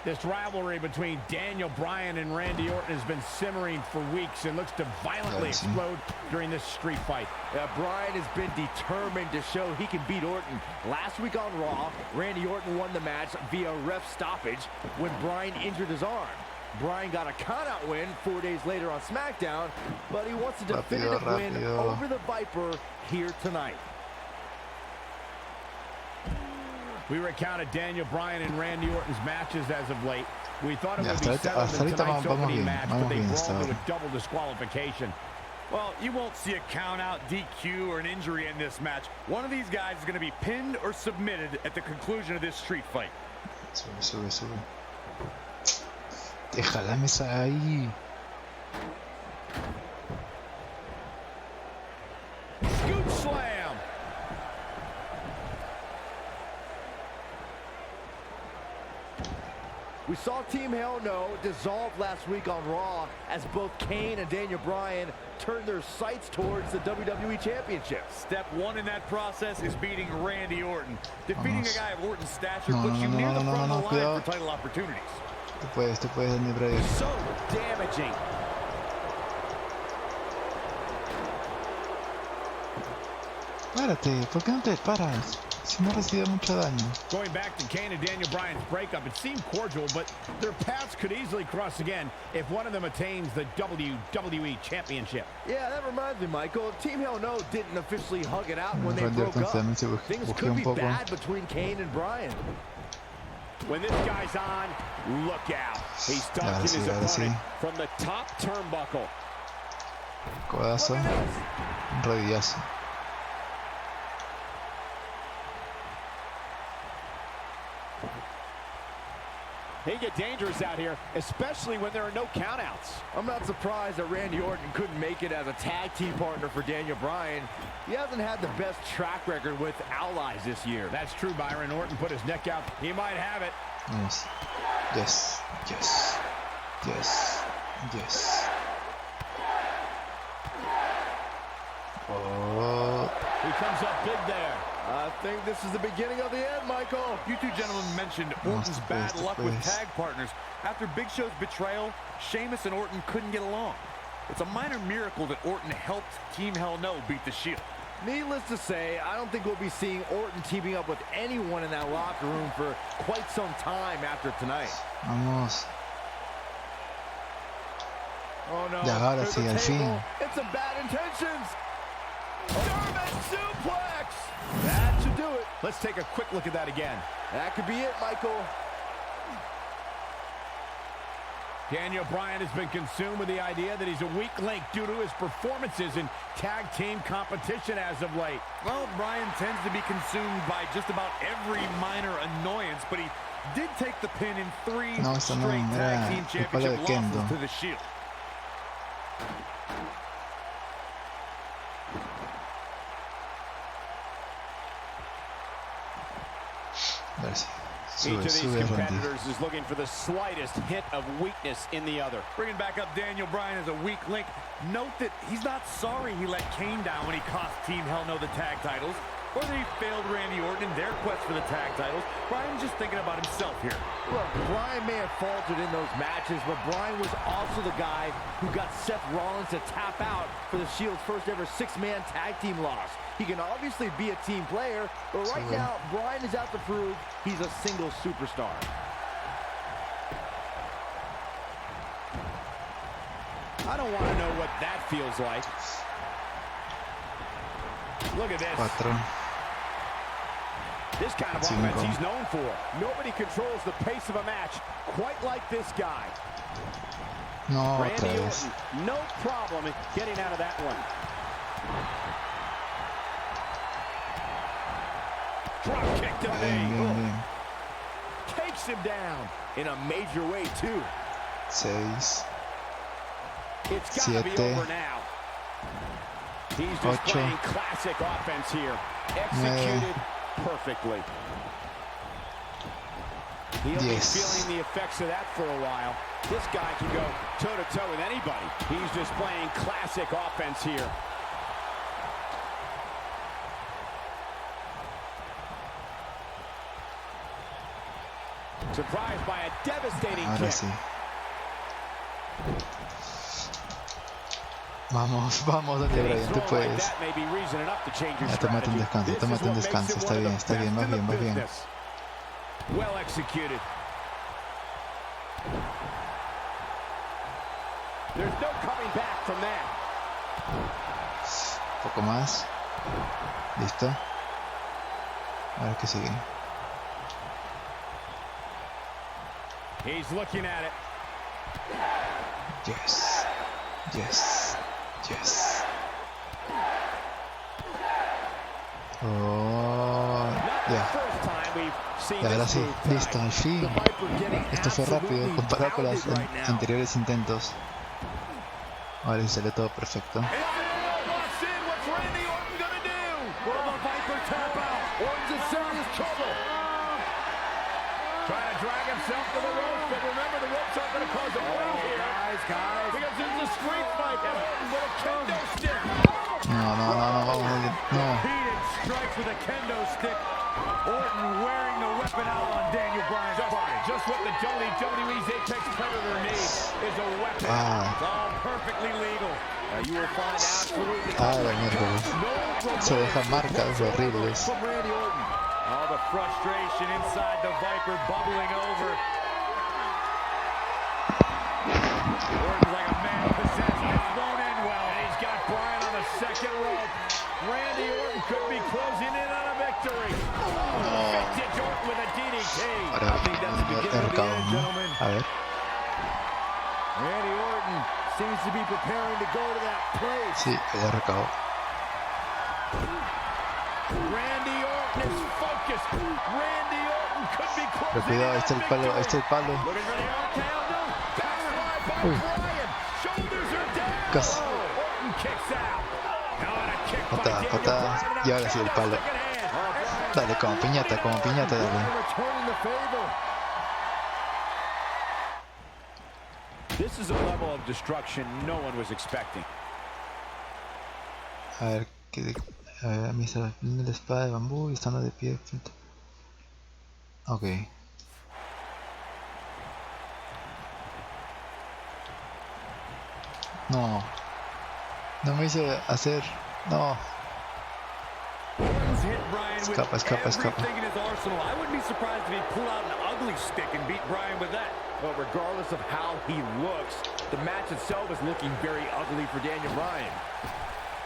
This rivalry between Daniel Bryan and Randy Orton has been simmering for weeks and looks to violently explode during this street fight. Yeah, Bryan has been determined to show he can beat Orton. Last week on Raw, Randy Orton won the match via ref stoppage when Bryan injured his arm. Bryan got a count-out win 4 days later on SmackDown, but he wants a definitive win over the Viper here tonight. We recounted Daniel Bryan and Randy Orton's matches as of late. We thought it would be settled in tonight's opening match, but they brawled to a double disqualification. Well, you won't see a count-out, DQ, or an injury in this match. One of these guys is going to be pinned or submitted at the conclusion of this street fight. Sube. Deja la mesa ahí. Scoop slam. We saw Team Hell No dissolve last week on Raw as both Kane and Daniel Bryan turned their sights towards the WWE Championship. Step one in that process is beating Randy Orton. Defeating a guy of Orton's stature puts you near the front of the line for title opportunities. Te puedes, mi Bryan. So damaging. Párate, ¿por qué no te paras? Si no recibe mucho daño. Going back to Kane and Daniel Bryan's breakup, it seemed cordial, but their paths could easily cross again if one of them attains the WWE Championship. Yeah, that reminds me, Michael. Team Hell No didn't officially hug it out when they broke up. Things could be bad between Kane and Bryan. When this guy's on, look out. He's stalking his opponent from the top turnbuckle. Codazo. Rodillazo. They get dangerous out here, especially when there are no countouts. I'm not surprised that Randy Orton couldn't make it as a tag team partner for Daniel Bryan. He hasn't had the best track record with allies this year. That's true, Byron. Orton put his neck out. He might have it. Yes. Oh. He comes up big there. I think this is the beginning of the end, Michael. You two gentlemen mentioned Orton's bad luck with tag partners. After Big Show's betrayal, Sheamus and Orton couldn't get along. It's a minor miracle that Orton helped Team Hell No beat the Shield. Needless to say, I don't think we'll be seeing Orton teaming up with anyone in that locker room for quite some time after tonight. Vamos. Oh no. Ya, ahora sí, al fin. It's some bad intentions. German suplex. That should do it. Let's take a quick look at that again. That could be it, Michael. Daniel Bryan has been consumed with the idea that he's a weak link due to his performances in tag team competition as of late. Well, Bryan tends to be consumed by just about every minor annoyance, but he did take the pin in 3 straight tag team championship losses to the Shield. Each of these competitors is looking for the slightest hint of weakness in the other. Bringing back up Daniel Bryan as a weak link. Note that he's not sorry he let Kane down when he cost Team Hell No the tag titles. Whether he failed Randy Orton in their quest for the tag titles, Bryan's just thinking about himself here. Look, Bryan may have faltered in those matches, but Bryan was also the guy who got Seth Rollins to tap out for the Shield's first ever 6-man tag team loss. He can obviously be a team player, but right now, Bryan is out to prove he's a single superstar. I don't want to know what that feels like. Look at this. 4. This kind of offense he's known for. Nobody controls the pace of a match quite like this guy. No, Randy otra vez. Orton, no problem in getting out of that one. Drop kick to the knee. Takes him down in a major way, too. 6. It's got to be over now. He's displaying classic offense here. Executed perfectly. He'll be feeling the effects of that for a while. This guy can go toe-to-toe with anybody. He's displaying classic offense here. Surprised by a devastating Ahora kick. sí. Vamos, vamos, dale Bryan, tú puedes. Ya, tómate un descanso, está bien, vas bien, vas bien. Well executed. There's no coming back from that. Un poco más. Listo. A ver qué sigue. He's looking at it. Yes. Yes. Yes. Oh, ya. Y ahora sí, listo, al fin. Esto fue rápido comparado con los anteriores intentos. Ahora sí sale todo perfecto. Trying to drag himself to the ropes, but remember the ropes aren't going to cause a break here. Guys. Because it's a street fight. And Orton with a kendo stick. No, vamos, no. Repeated strikes with a kendo stick. Orton wearing the weapon out on Daniel Bryan's body. Just what the WWE's Apex Predator needs is a weapon. It's all perfectly legal. You will find absolutely la mierda. Se dejan marcas horribles. from Randy Orton. All the frustration inside the Viper bubbling over. Orton's like a man possessed. This won't end well. And he's got Bryan on the second rope. Randy Orton could be closing in on a victory. Vintage Orton with a DDT. Ahora, gentlemen. A ver. Randy Orton seems to be preparing to go to that place. Sí, ya recabó. Randy Orton is focused. Randy Orton could be closing. Pero cuidado, ahí está el palo, ahí está el palo. Looking for the RKO. No. Backslide by Uy. Bryan. Shoulders are down. Casi. Orton kicks out. Now on a kick by Daniel Patada. Bryan. Y ahora sí el palo. Dale, como piñata, dale. Returning the favor. This is a level of destruction no one was expecting. A ver, a ver, me está la espada de bambú y estando de pie. Ok. No. No me hice hacer. No. Escapa. Everything in his arsenal. I wouldn't be surprised if he pulled out an ugly stick and beat Bryan with that. But regardless of how he looks, the match itself is looking very ugly for Daniel Bryan.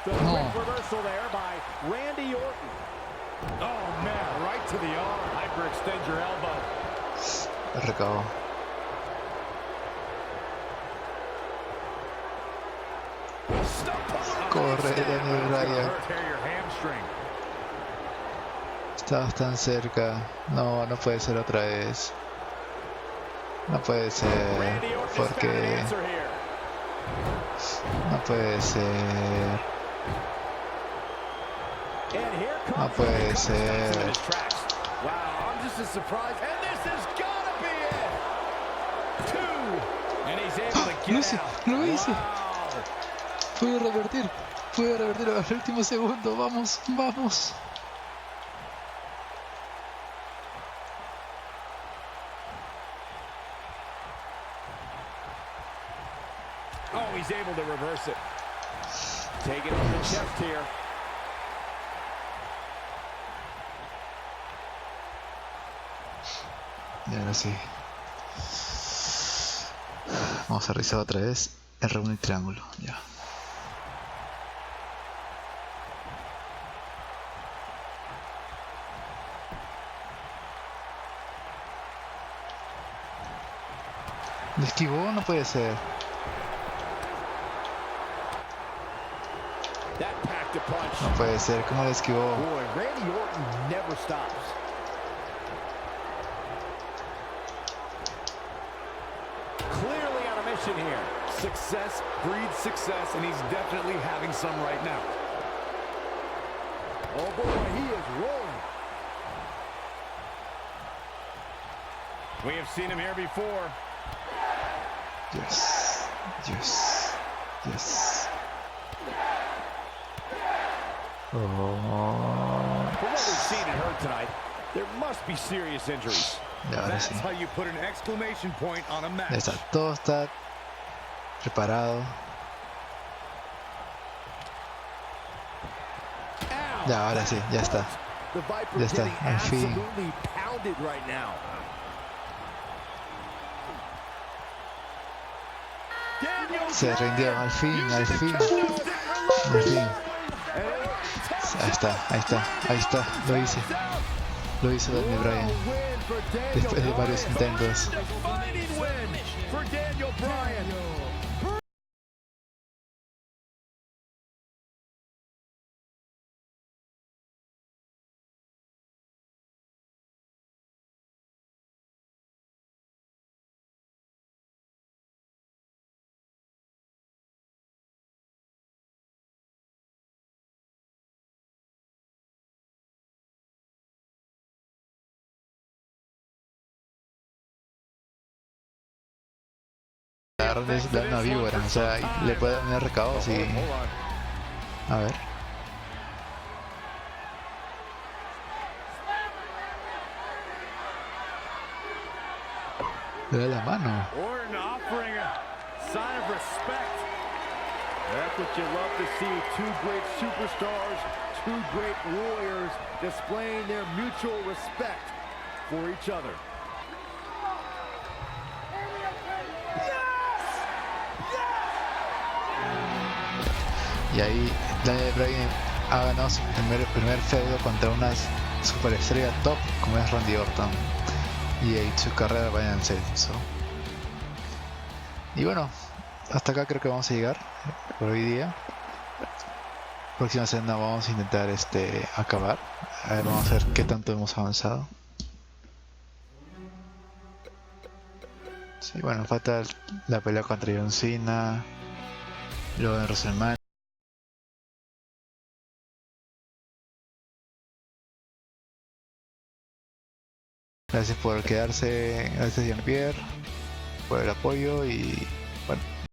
The quick reversal there by Randy Orton. Oh man, right to the arm. Hyperextend your elbow. Recabo. Corre, Daniel Bryan. Estabas tan cerca. No, no puede ser otra vez. No puede ser. Porque... No puede ser. No puede ser. Wow, I'm just as surprised. And this has got to be it. 2. And he's able to get Lo hice. Wow. Pude revertir al último segundo. Vamos. able to reverse it. Taking it to the chest here. Y ahora sí. Vamos a revisar otra vez el reúne y triángulo. Ya. ¿Le esquivó? No puede ser. No puede ser. ¿Cómo le esquivó? Boy, Randy Orton never stops. Clearly on a mission here. Success breeds success, and he's definitely having some right now. Oh boy, he is rolling. We have seen him here before. Yes. Yes. Yes. Oh. From what we've seen and heard tonight, there must be serious injuries. That's how you put an exclamation point on a match. Ya está, todo está preparado. Ya, ahora sí, ya está. Ya está, al fin. Se rindió, al fin, al fin. Al fin. Ahí está, ahí está, ahí está, lo hice. Lo hizo Daniel Bryan. Después de varios intentos. Es una víbora, o sea, le puede dar recados y... A ver. Le da la mano. Orton offering a sign of respect. That's what you love to see. Two great superstars, two great warriors displaying their mutual respect for each other. Y ahí Daniel Bryan ha ganado su primer feudo contra una superestrella top como es Randy Orton. Y ahí su carrera va en ascenso. Y bueno, hasta acá creo que vamos a llegar por hoy día. Próxima semana vamos a intentar acabar. A ver, vamos a ver qué tanto hemos avanzado. Sí, bueno, falta la pelea contra John Cena. Luego en WrestleMania. Gracias por quedarse, gracias Jean-Pierre por el apoyo y bueno.